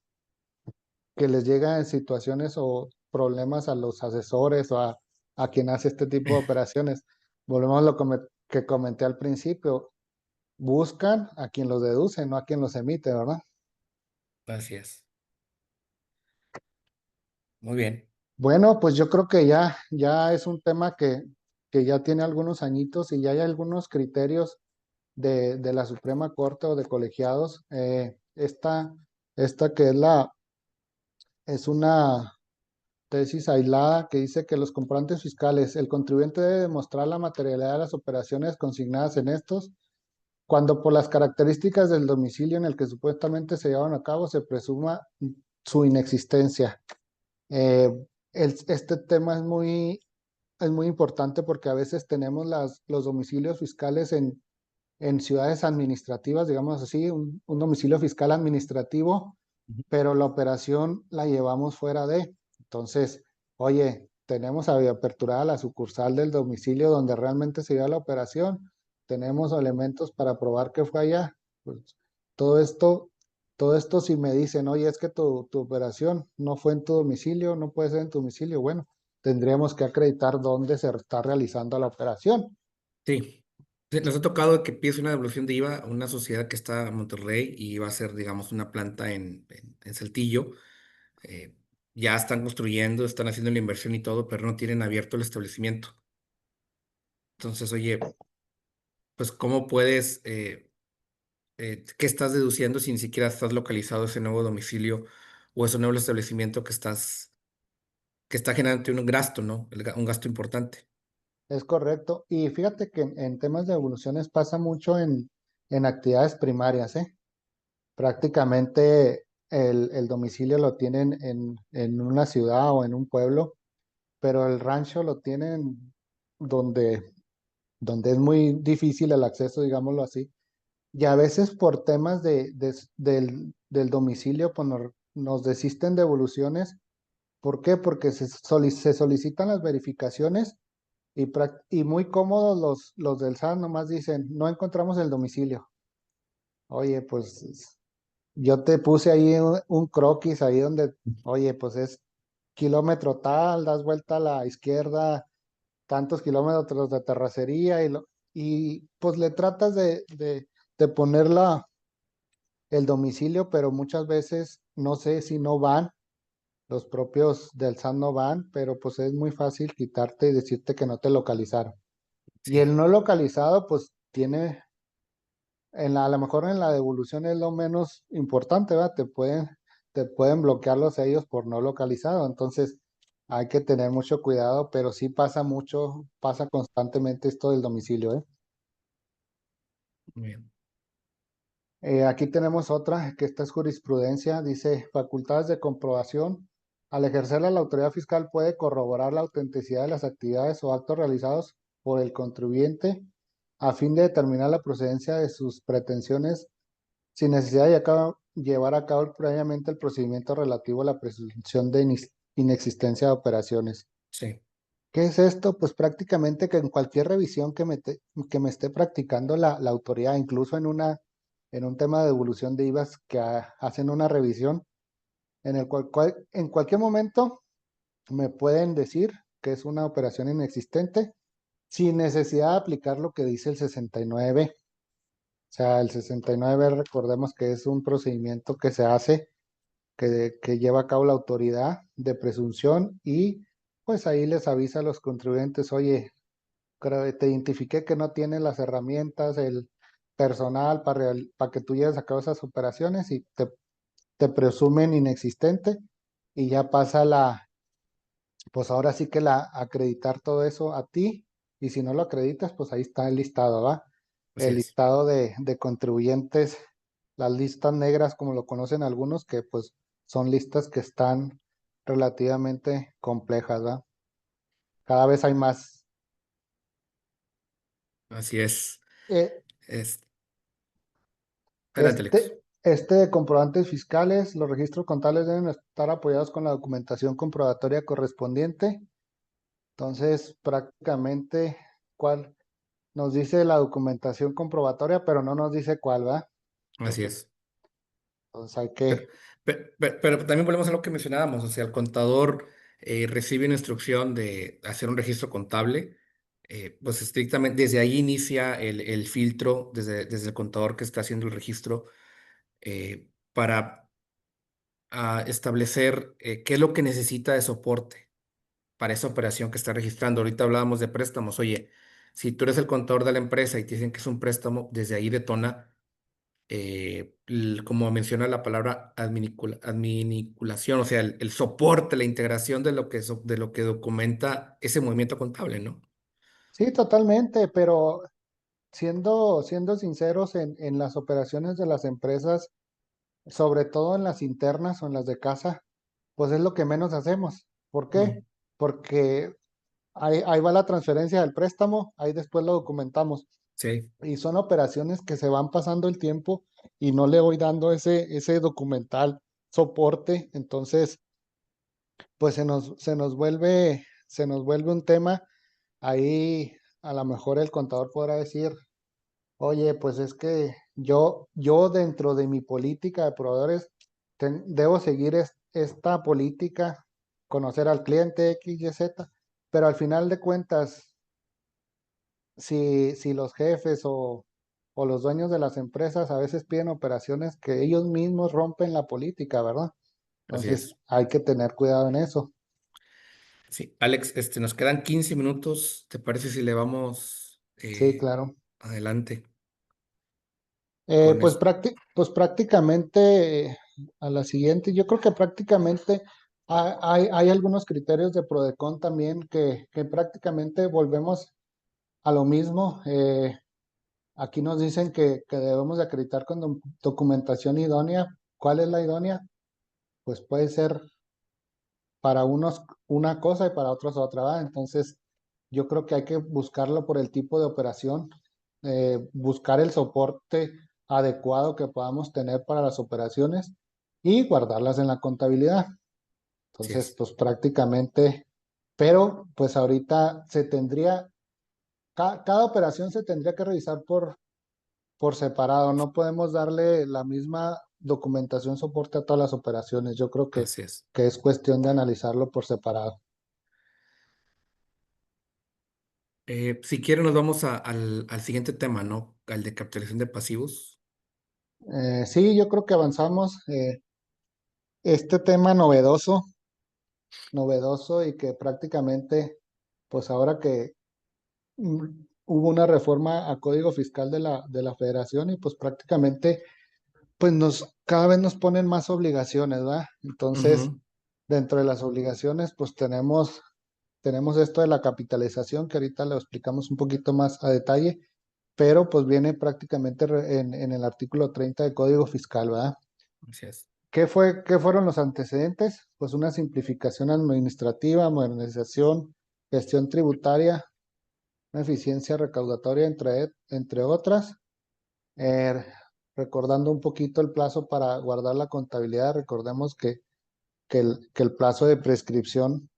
que les llegan situaciones o problemas a los asesores o a quien hace este tipo de operaciones. Volvemos a que comenté al principio, buscan a quien los deduce, no a quien los emite, ¿verdad? Así es. Muy bien. Bueno, pues yo creo que ya es un tema que ya tiene algunos añitos y ya hay algunos criterios de la Suprema Corte o de colegiados. Esta que es una tesis aislada que dice que los comprobantes fiscales, el contribuyente debe demostrar la materialidad de las operaciones consignadas en estos, cuando por las características del domicilio en el que supuestamente se llevaron a cabo se presuma su inexistencia. Eh, este tema es muy importante porque a veces tenemos los domicilios fiscales en ciudades administrativas, digamos así, un domicilio fiscal administrativo, Ujú. pero la operación la llevamos fuera de. Entonces, oye, tenemos aperturada la sucursal del domicilio donde realmente se dio la operación, tenemos elementos para probar que fue allá. Pues, todo esto, todo esto si me dicen, oye, es que tu operación no fue en tu domicilio, no puede ser en tu domicilio, bueno, tendríamos que acreditar dónde se está realizando la operación. Sí. Sí, nos ha tocado que pides una devolución de IVA a una sociedad que está en Monterrey y va a ser, digamos, una planta en Saltillo. eh, ya están construyendo, están haciendo la inversión y todo, pero no tienen abierto el establecimiento. Entonces, oye, pues, ¿cómo puedes, qué estás deduciendo si ni siquiera estás localizado ese nuevo domicilio o ese nuevo establecimiento que está generando un gasto, ¿no? Un gasto importante. Es correcto. Y fíjate que en temas de evoluciones pasa mucho en actividades primarias, ¿eh? Prácticamente el domicilio lo tienen en una ciudad o en un pueblo, pero el rancho lo tienen donde, donde es muy difícil el acceso, digámoslo así. Y a veces por temas del domicilio, pues nos desisten devoluciones. ¿Por qué? Porque se solicitan las verificaciones y muy cómodos los del SAT nomás dicen, no encontramos el domicilio. Oye, pues yo te puse ahí un croquis ahí donde, oye, pues es kilómetro tal, das vuelta a la izquierda, tantos kilómetros de terracería y pues le tratas de poner el domicilio, pero muchas veces no sé si no van los propios del SAT no van, pero pues es muy fácil quitarte y decirte que no te localizaron. Y Sí, el no localizado, pues tiene, a lo mejor en la devolución es lo menos importante, ¿verdad? Te pueden bloquear los sellos por no localizado. Entonces, hay que tener mucho cuidado, pero sí pasa mucho, pasa constantemente esto del domicilio, ¿eh? muy bien. Aquí tenemos otra, que esta es jurisprudencia, dice facultades de comprobación. Al ejercerla, la autoridad fiscal puede corroborar la autenticidad de las actividades o actos realizados por el contribuyente a fin de determinar la procedencia de sus pretensiones sin necesidad de llevar a cabo previamente el procedimiento relativo a la presunción de inexistencia de operaciones. Sí, ¿Qué es esto? Pues prácticamente que en cualquier revisión que me esté practicando la autoridad, incluso en un tema de devolución de IVAs que hacen una revisión, en el en cualquier momento me pueden decir que es una operación inexistente sin necesidad de aplicar lo que dice el 69. O sea, el 69, recordemos que es un procedimiento que se hace, que lleva a cabo la autoridad de presunción y pues ahí les avisa a los contribuyentes, oye, te identifiqué que no tienes las herramientas, el personal para que tú lleves a cabo esas operaciones y te presumen inexistente y ya pasa pues ahora sí que acreditar todo eso a ti y si no lo acreditas, pues ahí está el listado, ¿va? así El es. listado de contribuyentes, las listas negras como lo conocen algunos, que pues son listas que están relativamente complejas, ¿va? Cada vez hay más. Así es. Eh, Es- Adelante, Alex. De comprobantes fiscales, los registros contables deben estar apoyados con la documentación comprobatoria correspondiente. Entonces, prácticamente, ¿cuál? Nos dice la documentación comprobatoria, pero no nos dice cuál, ¿va? Así Entonces, es. hay Pero, que, pero también volvemos a lo que mencionábamos, o sea, el contador recibe una instrucción de hacer un registro contable, pues estrictamente desde ahí inicia el filtro, desde el contador que está haciendo el registro, para establecer qué es lo que necesita de soporte para esa operación que está registrando. Ahorita hablábamos de préstamos, oye, si tú eres el contador de la empresa y te dicen que es un préstamo, desde ahí detona como menciona la palabra adminiculación, o sea, el soporte, la integración de lo que, de lo que documenta ese movimiento contable, ¿no? sí, totalmente, pero siendo sinceros en las operaciones de las empresas, sobre todo en las internas o en las de casa, pues es lo que menos hacemos. ¿Por qué? Mm, Porque ahí va la transferencia del préstamo, ahí después lo documentamos. sí, Y son operaciones que se van pasando el tiempo y no le voy dando ese documental soporte. Entonces, pues se nos vuelve un tema. Ahí a lo mejor el contador podrá decir, oye, pues es que yo dentro de mi política de proveedores debo seguir esta política, conocer al cliente X, Y, Z, pero al final de cuentas, si los jefes o los dueños de las empresas a veces piden operaciones que ellos mismos rompen la política, ¿verdad? así Entonces es. hay que tener cuidado en eso. Sí, Alex, nos quedan 15 minutos. ¿Te parece si le vamos Sí, claro. adelante con Pues, esto? pues prácticamente a la siguiente, yo creo que prácticamente hay algunos criterios de Prodecon también que prácticamente volvemos a lo mismo. Aquí nos dicen que debemos de acreditar con documentación idónea. ¿Cuál es la idónea? Pues puede ser para unos una cosa y para otros otra, ¿verdad? Entonces, yo creo que hay que buscarlo por el tipo de operación, buscar el soporte adecuado que podamos tener para las operaciones y guardarlas en la contabilidad. Así Entonces, es, pues prácticamente, pero pues ahorita cada operación se tendría que revisar por separado. No podemos darle la misma documentación soporte a todas las operaciones. Yo creo así es. que es cuestión de analizarlo por separado. Si quieren, nos vamos al siguiente tema, ¿no? Al de capitalización de pasivos. Sí, yo creo que avanzamos. Este tema novedoso. novedoso y que prácticamente, pues ahora que hubo una reforma a código fiscal de la federación y pues prácticamente pues cada vez nos ponen más obligaciones, ¿verdad? Entonces, Ujú. dentro de las obligaciones, pues tenemos esto de la capitalización, que ahorita lo explicamos un poquito más a detalle, pero pues viene prácticamente en el artículo 30 del Código Fiscal, ¿verdad? Así es. Qué fueron los antecedentes? Pues una simplificación administrativa, modernización, gestión tributaria, una eficiencia recaudatoria, entre otras. Eh, recordando un poquito el plazo para guardar la contabilidad, recordemos que el plazo de prescripción,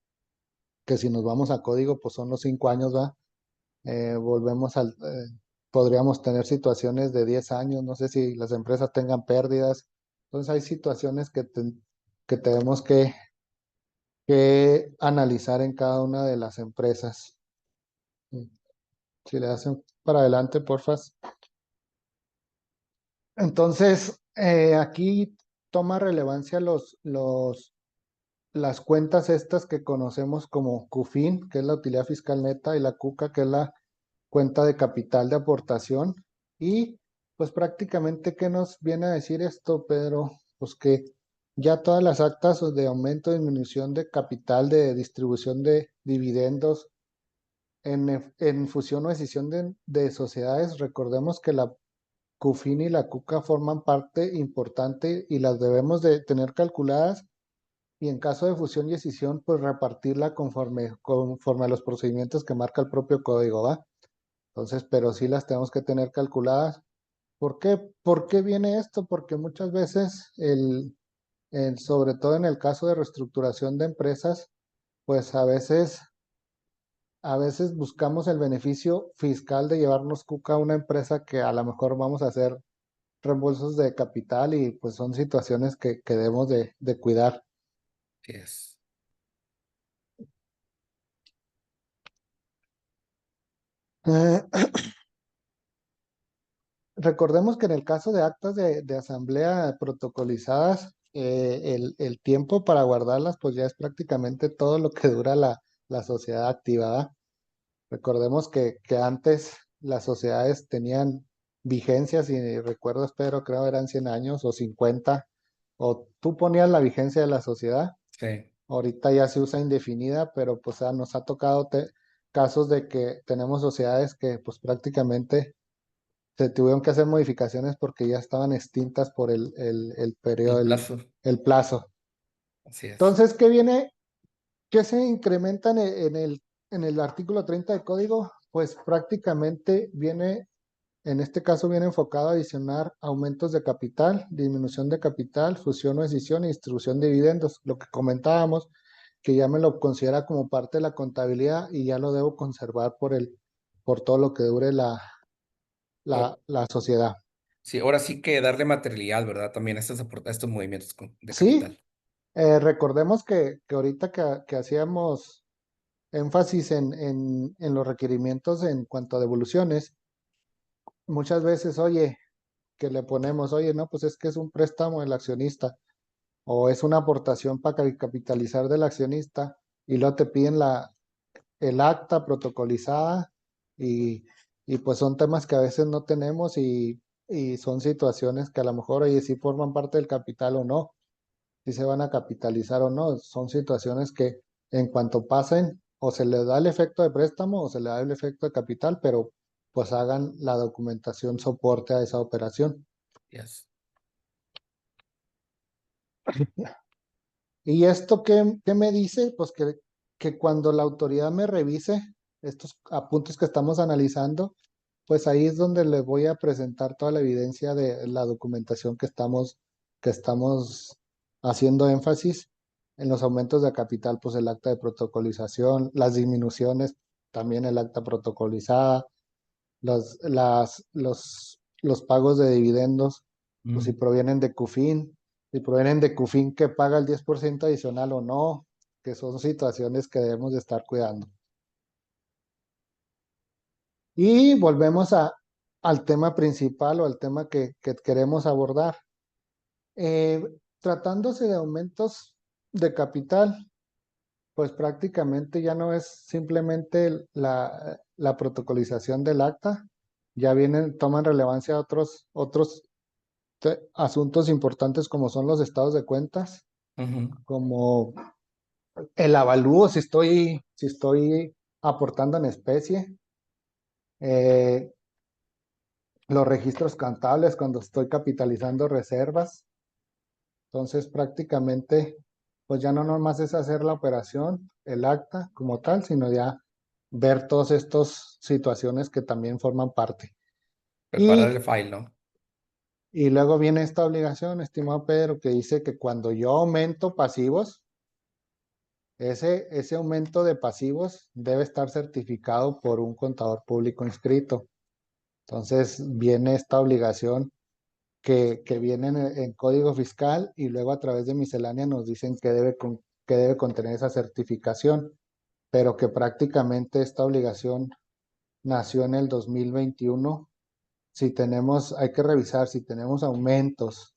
que si nos vamos a código, pues son los 5 años, ¿va? Volvemos podríamos tener situaciones de 10 años, no sé si las empresas tengan pérdidas. Entonces hay situaciones que tenemos que analizar en cada una de las empresas. Mm, Si le hacen para adelante, porfa. Entonces, aquí toma relevancia las cuentas estas que conocemos como CUFIN, que es la utilidad fiscal neta, y la CUCA, que es la cuenta de capital de aportación. Y pues prácticamente, ¿qué nos viene a decir esto, Pedro? Pues que ya todas las actas de aumento, disminución de capital, de distribución de dividendos, en fusión o escisión de sociedades, recordemos que la CUFIN y la CUCA forman parte importante y las debemos de tener calculadas y en caso de fusión y escisión, pues repartirla conforme a los procedimientos que marca el propio código, ¿va? Entonces, pero sí las tenemos que tener calculadas. ¿Por qué viene esto? Porque muchas veces, sobre todo en el caso de reestructuración de empresas, pues a veces buscamos el beneficio fiscal de llevarnos cuca a una empresa que a lo mejor vamos a hacer reembolsos de capital y pues son situaciones que debemos de cuidar. Así es. Eh, recordemos que en el caso de actas de asamblea protocolizadas, el tiempo para guardarlas pues ya es prácticamente todo lo que dura la sociedad activada. Recordemos que antes las sociedades tenían vigencias, y recuerdo, Pedro, creo eran 100 años o 50, o tú ponías la vigencia de la sociedad. Sí. Ahorita ya se usa indefinida, pero pues nos ha tocado casos de que tenemos sociedades que pues prácticamente se tuvieron que hacer modificaciones porque ya estaban extintas por el periodo, El plazo. el plazo. Así es. Entonces, ¿qué se incrementa en el artículo 30 del código? Pues prácticamente en este caso viene enfocado a adicionar aumentos de capital, disminución de capital, fusión o escisión y distribución de dividendos. Lo que comentábamos, que ya me lo considera como parte de la contabilidad y ya lo debo conservar por todo lo que dure Ahora- la sociedad. sí, ahora sí que darle materialidad, ¿verdad? También a a estos movimientos de Sí, capital. recordemos que ahorita que hacíamos énfasis en los requerimientos en cuanto a devoluciones, muchas veces, oye, que le ponemos, oye, no, pues es que es un préstamo del accionista o es una aportación para capitalizar del accionista y luego te piden el acta protocolizada y, y pues son temas que a veces no tenemos y son situaciones que a lo mejor, oye, si forman parte del capital o no, si se van a capitalizar o no, son situaciones que en cuanto pasen o se le da el efecto de préstamo o se le da el efecto de capital, pero pues hagan la documentación soporte a esa operación. Yes. ¿Y esto qué me dice? Pues que cuando la autoridad me revise estos apuntes que estamos analizando, pues ahí es donde le voy a presentar toda la evidencia de la documentación que estamos haciendo énfasis en los aumentos de capital, pues el acta de protocolización, las disminuciones, también el acta protocolizada, los pagos de dividendos, pues si Mm. provienen de CUFIN, si provienen de CUFIN que paga el 10% adicional o no, que son situaciones que debemos de estar cuidando. Y volvemos al tema principal o al tema que queremos abordar. Eh, tratándose de aumentos de capital, pues prácticamente ya no es simplemente la protocolización del acta, ya vienen, toman relevancia otros asuntos importantes como son los estados de cuentas, Ujú. como el avalúo si estoy aportando en especie, eh, los registros contables cuando estoy capitalizando reservas. Entonces prácticamente pues ya no nomás es hacer la operación, el acta como tal, sino ya ver todas estas situaciones que también forman parte. Preparar Y, el file, ¿no? y luego viene esta obligación, estimado Pedro, que dice que cuando yo aumento pasivos, ese aumento de pasivos debe estar certificado por un contador público inscrito. Entonces viene esta obligación que viene en código fiscal y luego a través de miscelánea nos dicen que debe contener esa certificación, pero que prácticamente esta obligación nació en el 2021. Si tenemos, hay que revisar si tenemos aumentos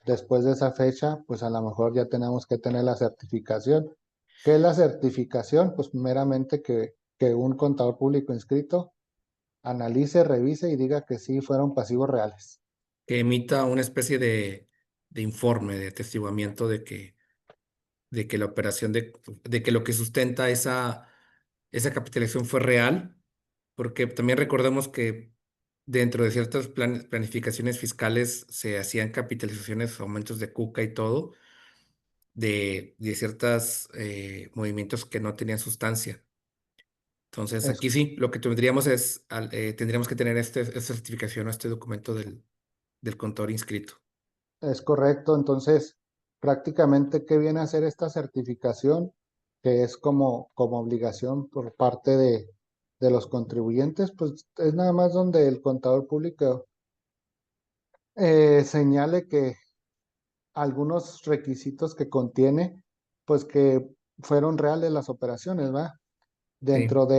después de esa fecha, pues a lo mejor ya tenemos que tener la certificación. ¿Qué es la certificación? Pues meramente que un contador público inscrito analice, revise y diga que sí fueron pasivos reales. Que emita una especie de informe, de atestiguamiento de que la operación de que lo que sustenta esa capitalización fue real, porque también recordemos que dentro de ciertas planificaciones fiscales se hacían capitalizaciones, aumentos de cuca y todo, de ciertos movimientos que no tenían sustancia. Entonces, Es aquí sí, lo que tendríamos es, tendríamos que tener esta certificación o este documento del contador inscrito. Es correcto, entonces prácticamente ¿qué viene a hacer esta certificación? Que es como obligación por parte de los contribuyentes, pues es nada más donde el contador público señale que algunos requisitos que contiene, pues que fueron reales las operaciones, ¿va? Sí, Dentro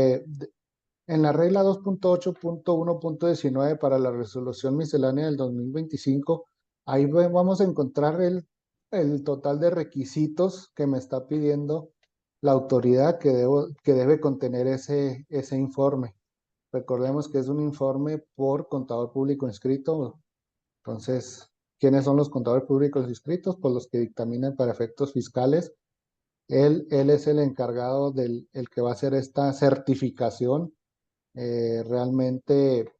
en la regla 2.8.1.19 para la resolución miscelánea del 2025, ahí vamos a encontrar el total de requisitos que me está pidiendo la autoridad que debe contener ese informe. Recordemos que es un informe por contador público inscrito. Entonces, ¿quiénes son los contadores públicos inscritos? Pues los que dictaminan para efectos fiscales. Él es el encargado el que va a hacer esta certificación realmente,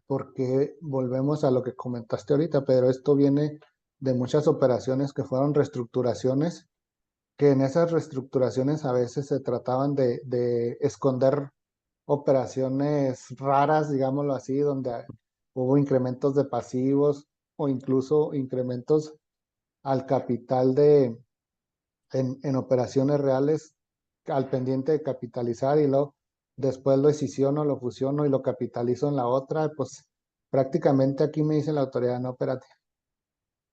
porque volvemos a lo que comentaste ahorita, pero esto viene de muchas operaciones que fueron reestructuraciones, que en esas reestructuraciones a veces se trataban de esconder operaciones raras, digámoslo así, donde hubo incrementos de pasivos o incluso incrementos al capital en operaciones reales al pendiente de capitalizar y luego después lo escisiono, lo fusiono y lo capitalizo en la otra, pues prácticamente aquí me dice la autoridad, no, espérate,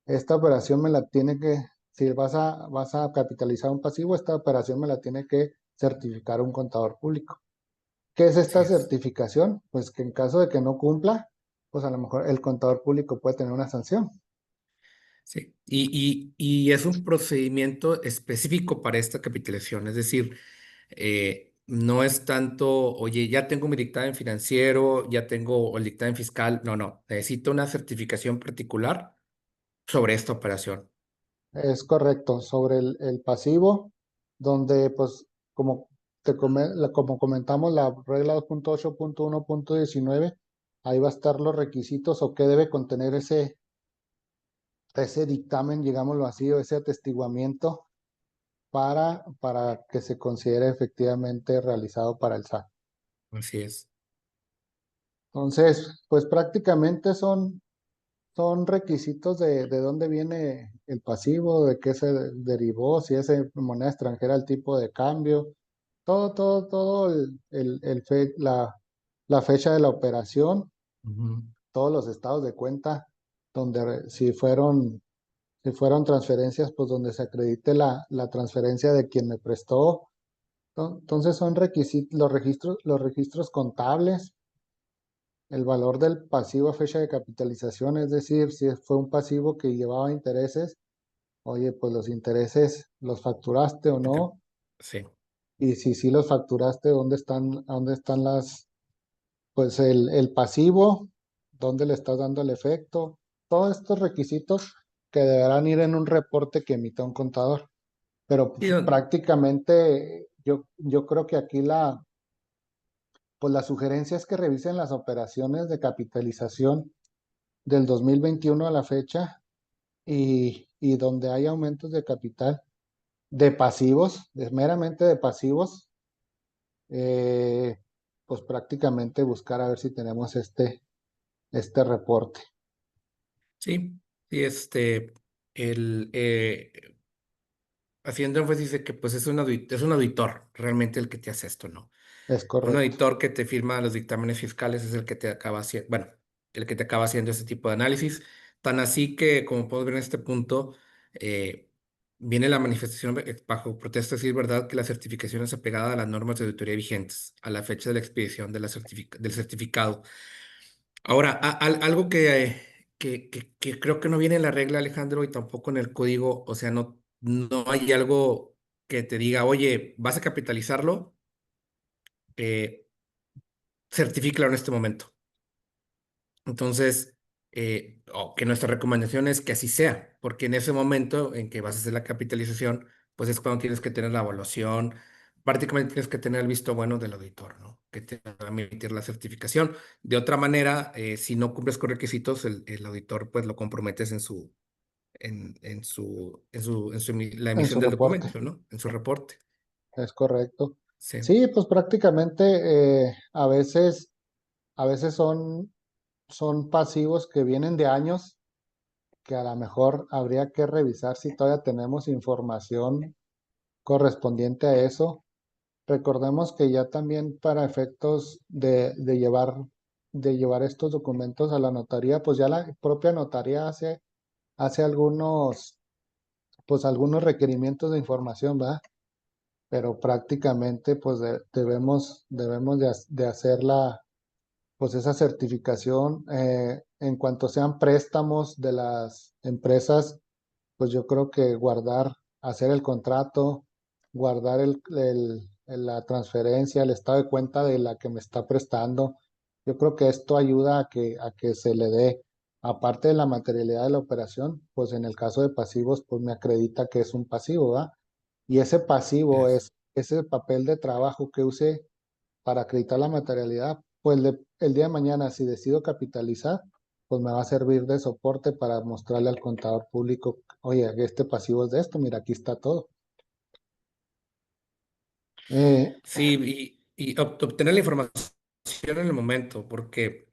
esta operación me la tiene que, si vas a capitalizar un pasivo, esta operación me la tiene que certificar un contador público. ¿Qué es así esta es. certificación? Pues que en caso de que no cumpla, pues a lo mejor el contador público puede tener una sanción. Sí, y es un procedimiento específico para esta capitalización, es decir, no es tanto, oye, ya tengo mi dictamen financiero, ya tengo el dictamen fiscal, no, no, necesito una certificación particular sobre esta operación. Es correcto, sobre el pasivo, donde pues como, como comentamos la regla 2.8.1.19, ahí va a estar los requisitos o qué debe contener ese dictamen, digámoslo así, o ese atestiguamiento para que se considere efectivamente realizado para el SAT. Así es. Entonces, pues prácticamente son requisitos de dónde viene el pasivo, de qué se derivó, si es en moneda extranjera, el tipo de cambio, todo la fecha de la operación, Ujú. todos los estados de cuenta, donde si fueron transferencias, pues donde se acredite la transferencia de quien me prestó. Entonces son requisitos, los registros contables, el valor del pasivo a fecha de capitalización, es decir, si fue un pasivo que llevaba intereses, oye, pues los intereses los facturaste o Ok. no. Sí. Y si sí los facturaste, dónde están pues el pasivo, dónde le estás dando el efecto, todos estos requisitos que deberán ir en un reporte que emita un contador. Pero Y pues, prácticamente yo creo que aquí pues la sugerencia es que revisen las operaciones de capitalización del 2021 a la fecha y donde hay aumentos de capital de pasivos, meramente de pasivos, eh, pues prácticamente buscar a ver si tenemos este reporte. sí, sí, el, haciendo énfasis de que pues es un auditor realmente el que te hace esto, ¿no? Es Un correcto. auditor que te firma los dictámenes fiscales es el que te acaba haciendo, bueno, el que te acaba haciendo este tipo de análisis. Tan así que, como puedo ver en este punto, eh, viene la manifestación bajo protesta, decir verdad, que la certificación es apegada a las normas de auditoría vigentes a la fecha de la expedición de del certificado. Ahora, algo que creo que no viene en la regla, Alejandro, y tampoco en el código, o sea, no hay algo que te diga, oye, vas a capitalizarlo, eh, certifícalo en este momento. Entonces, que nuestra recomendación es que así sea, porque en ese momento en que vas a hacer la capitalización, pues es cuando tienes que tener la evaluación, prácticamente tienes que tener el visto bueno del auditor, ¿no? Que te va a emitir la certificación. De otra manera, si no cumples con requisitos, el auditor pues lo comprometes en la En emisión su del reporte, documento, ¿no? En su reporte. es correcto. Sí, Sí, pues prácticamente a veces son pasivos que vienen de años que a lo mejor habría que revisar si todavía tenemos información correspondiente a eso. Recordemos que ya también para efectos de llevar estos documentos a la notaría, pues ya la propia notaría hace pues algunos requerimientos de información, ¿verdad? Pero prácticamente pues debemos de hacer pues esa certificación en cuanto sean préstamos de las empresas, pues yo creo que hacer el contrato, guardar la transferencia, el estado de cuenta de la que me está prestando. Yo creo que esto ayuda a que se le dé, aparte de la materialidad de la operación, pues en el caso de pasivos, pues me acredita que es un pasivo, ¿va? Y ese pasivo es. es ese papel de trabajo que use para acreditar la materialidad, pues el día de mañana, si decido capitalizar, pues me va a servir de soporte para mostrarle al contador público, oye, este pasivo es de esto, mira, aquí está todo. Eh, Sí, y obtener la información en el momento, porque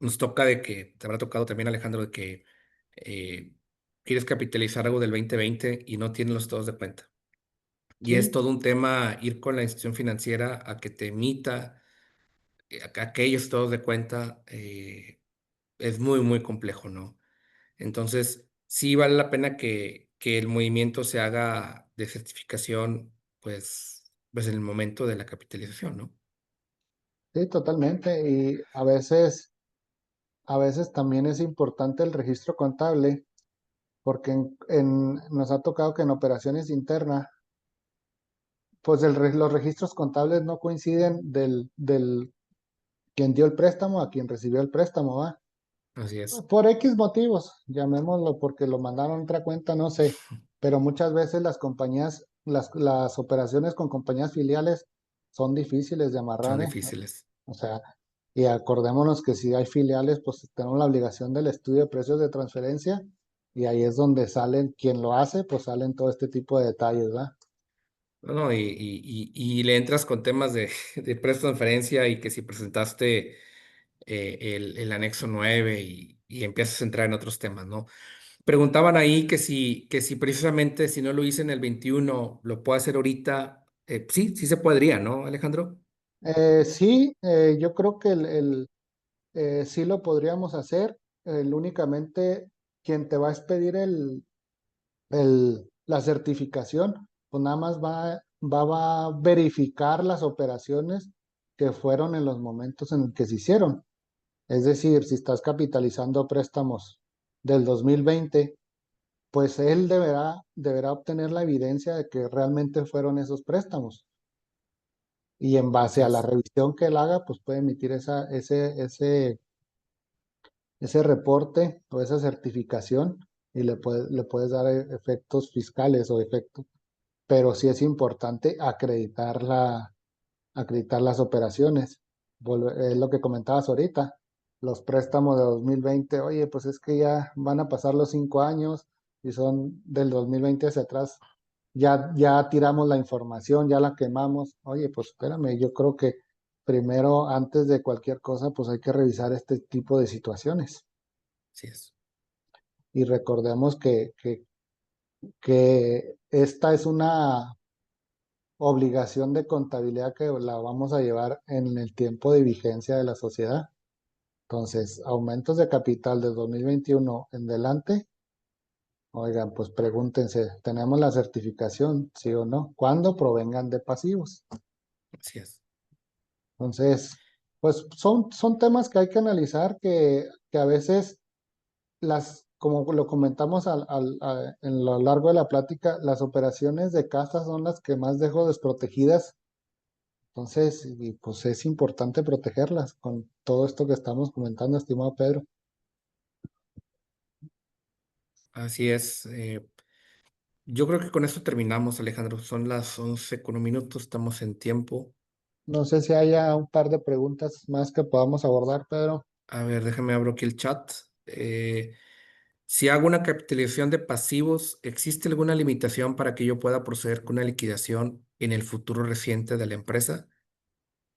nos toca de que, te habrá tocado también, Alejandro, de que eh, quieres capitalizar algo del 2020 y no tienes los estados de cuenta. Y es sí, todo un tema ir con la institución financiera a que te emita aquellos estados de cuenta. Es muy, muy complejo, ¿no? Entonces, sí vale la pena que el movimiento se haga de certificación, pues en el momento de la capitalización, ¿no? sí, totalmente. Y a veces también es importante el registro contable, porque nos ha tocado que en operaciones internas, pues los registros contables no coinciden del quien dio el préstamo a quien recibió el préstamo, ¿va? Así es. Por X motivos, llamémoslo porque lo mandaron a otra cuenta, no sé, pero muchas veces las operaciones con compañías filiales son difíciles de Son amarrar, ¿eh? difíciles. O sea, y acordémonos que si hay filiales, pues tenemos la obligación del estudio de precios de transferencia y ahí es donde salen, quien lo hace, pues salen todo este tipo de detalles, ¿verdad? No, no, y le entras con temas de transferencia y que si presentaste el anexo 9 y empiezas a entrar en otros temas, ¿no? Preguntaban ahí que si precisamente si no lo hice en el 21 lo puedo hacer ahorita. Sí, sí se podría, ¿no, Alejandro? Sí, yo creo que sí lo podríamos hacer, únicamente quien te va a expedir la certificación, pues nada más va a verificar las operaciones que fueron en los momentos en que se hicieron. Es decir, si estás capitalizando préstamos del 2020, pues él deberá obtener la evidencia de que realmente fueron esos préstamos. Y en Así base a la es, revisión que él haga, pues puede emitir ese reporte o esa certificación y le puedes dar efectos fiscales o efectos, pero sí es importante acreditar las operaciones. Es lo que comentabas ahorita, los préstamos de 2020, oye, pues es que ya van a pasar los 5 años y son del 2020 hacia atrás, ya tiramos la información, ya la quemamos. Oye, pues espérame, yo creo que primero, antes de cualquier cosa, pues hay que revisar este tipo de situaciones. así es, Y recordemos que esta es una obligación de contabilidad que la vamos a llevar en el tiempo de vigencia de la sociedad. Entonces, aumentos de capital de 2021 en delante, oigan, pues pregúntense, ¿tenemos la certificación, sí o no? ¿Cuándo provengan de pasivos? así es. Entonces, pues son temas que hay que analizar que a veces como lo comentamos en lo largo de la plática, las operaciones de casa son las que más dejo desprotegidas. Entonces, y pues es importante protegerlas con todo esto que estamos comentando, estimado Pedro. Así es. Yo creo que con esto terminamos, Alejandro. Son las 11 con un minuto, estamos en tiempo. No sé si haya un par de preguntas más que podamos abordar, Pedro. A ver, déjame abro aquí el chat. Si hago una capitalización de pasivos, ¿existe alguna limitación para que yo pueda proceder con una liquidación en el futuro reciente de la empresa?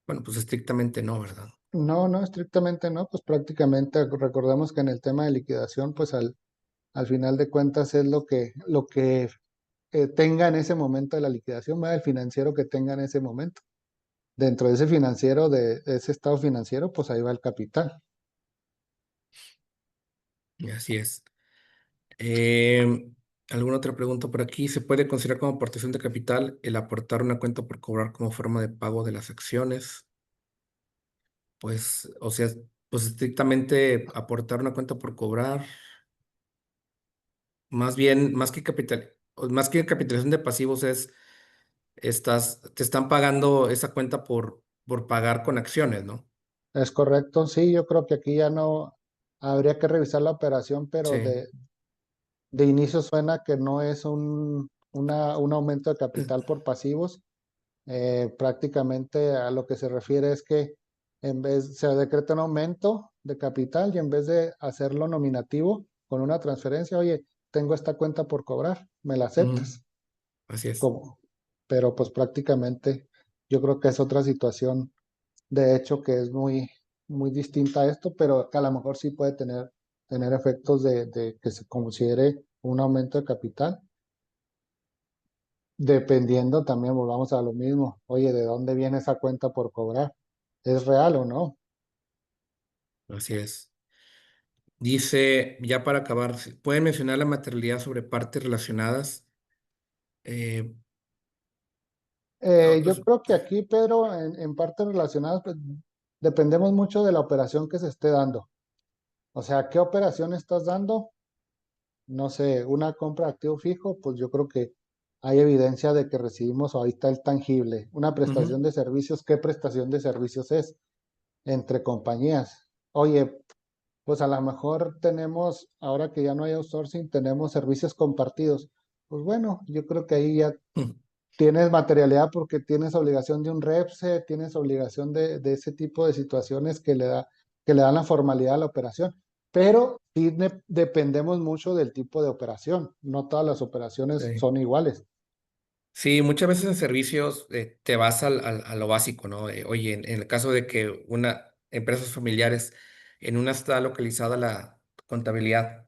Bueno, pues estrictamente no, ¿verdad? No, no, estrictamente no, pues prácticamente recordemos que en el tema de liquidación, pues al final de cuentas es lo que tenga en ese momento de la liquidación, va el financiero que tenga en ese momento. Dentro de ese financiero, de ese estado financiero, pues ahí va el capital. Y así es. Em, ¿Alguna otra pregunta por aquí? ¿Se puede considerar como aportación de capital el aportar una cuenta por cobrar como forma de pago de las acciones? Pues, o sea, pues estrictamente aportar una cuenta por cobrar, más bien, más que capitalización de pasivos te están pagando esa cuenta por pagar con acciones, ¿no? Es correcto, sí, yo creo que aquí ya no habría que revisar la operación, pero Sí. de inicio suena que no es un aumento de capital por pasivos. Prácticamente a lo que se refiere es que en vez se decreta un aumento de capital y en vez de hacerlo nominativo con una transferencia, oye, tengo esta cuenta por cobrar, ¿me la Ujú, aceptas? así es. Como, pero pues prácticamente yo creo que es otra situación, de hecho, que es muy distinta a esto, pero que a lo mejor sí puede tener efectos de que se considere un aumento de capital, dependiendo también, volvamos a lo mismo, oye, ¿de dónde viene esa cuenta por cobrar? ¿Es real o no? Así es. Dice, ya para acabar, ¿pueden mencionar la materialidad sobre partes relacionadas? Eh, Yo pues, creo que aquí, Pedro, en partes relacionadas, pues, dependemos mucho de la operación que se esté dando. O sea, ¿qué operación estás dando? No sé, una compra de activo fijo, pues yo creo que hay evidencia de que recibimos ahorita el tangible. Una ujú, prestación de servicios, ¿qué prestación de servicios es? Entre compañías. Oye, pues a lo mejor tenemos, ahora que ya no hay outsourcing, tenemos servicios compartidos. Pues bueno, yo creo que ahí ya ujú. tienes materialidad porque tienes obligación de un REPSE, tienes obligación de ese tipo de situaciones que le dan la formalidad a la operación. Pero sí dependemos mucho del tipo de operación. No todas las operaciones Sí. son iguales. Sí, muchas veces en servicios te vas a lo básico, ¿no? Oye, en el caso de que una empresas familiares, en una está localizada la contabilidad,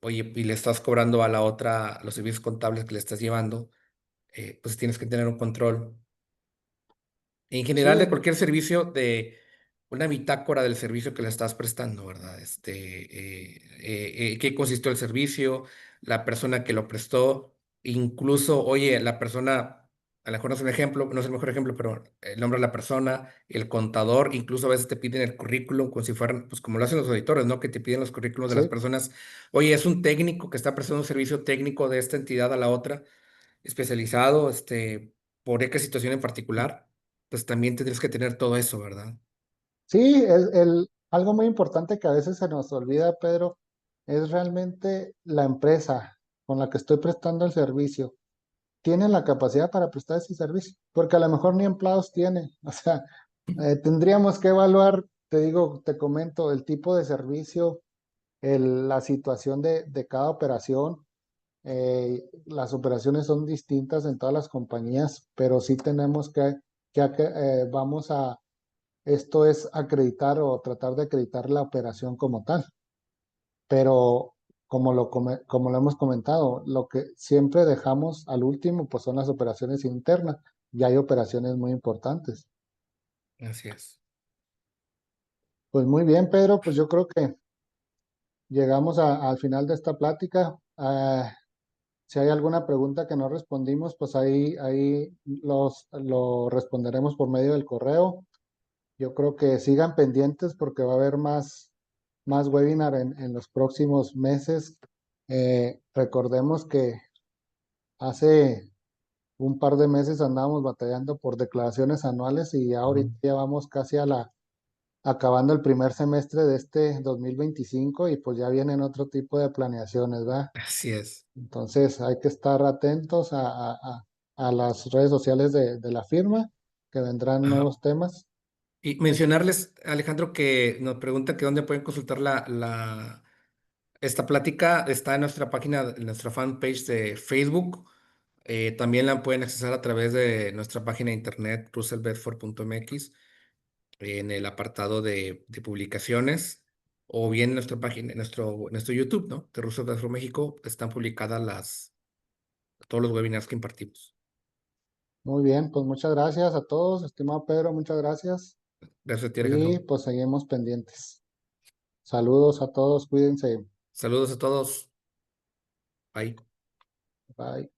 oye, y le estás cobrando a la otra los servicios contables que le estás llevando, pues tienes que tener un control. En general, de Sí, cualquier servicio, de una bitácora del servicio que le estás prestando, ¿verdad? ¿Qué consistió el servicio? La persona que lo prestó, incluso, oye, la persona a lo mejor no es un ejemplo, no es el mejor ejemplo, pero el nombre de la persona, el contador, incluso a veces te piden el currículum como si fueran, pues como lo hacen los auditores, ¿no? Que te piden los currículums de las Sí, personas. Oye, es un técnico que está prestando un servicio técnico de esta entidad a la otra, especializado, por X situación en particular, pues también tendrías que tener todo eso, ¿verdad? sí, algo muy importante que a veces se nos olvida, Pedro, es realmente la empresa con la que estoy prestando el servicio. ¿Tiene la capacidad para prestar ese servicio? Porque a lo mejor ni empleados tiene. O sea, tendríamos que evaluar, te digo, te comento, el tipo de servicio, la situación de cada operación. Las operaciones son distintas en todas las compañías, pero sí tenemos vamos a, esto es acreditar o tratar de acreditar la operación como tal. Pero como lo hemos comentado, lo que siempre dejamos al último, pues son las operaciones internas. Y hay operaciones muy importantes. Así es. Pues muy bien, Pedro, pues yo creo que llegamos al final de esta plática. Si hay alguna pregunta que no respondimos, pues ahí lo responderemos por medio del correo. Yo creo que sigan pendientes porque va a haber más webinar en los próximos meses. Recordemos que hace un par de meses andábamos batallando por declaraciones anuales y ya Ujú. ahorita ya vamos casi acabando el primer semestre de este 2025 y pues ya vienen otro tipo de planeaciones, ¿verdad? Así es. Entonces hay que estar atentos a las redes sociales de la firma, que vendrán Ajá. nuevos temas. Y mencionarles, Alejandro, que nos pregunta que dónde pueden consultar esta plática. Está en nuestra página, en nuestra fanpage de Facebook. También la pueden accesar a través de nuestra página de internet, russellbedford.mx, en el apartado de publicaciones, o bien en nuestra página, en nuestro YouTube, ¿no? De Russell Bedford México, están publicadas todos los webinars que impartimos. Muy bien, pues muchas gracias a todos, estimado Pedro, muchas gracias Gracias a ti, y Alejandro. pues seguimos pendientes. Saludos a todos, cuídense. Saludos a todos. Bye. Bye.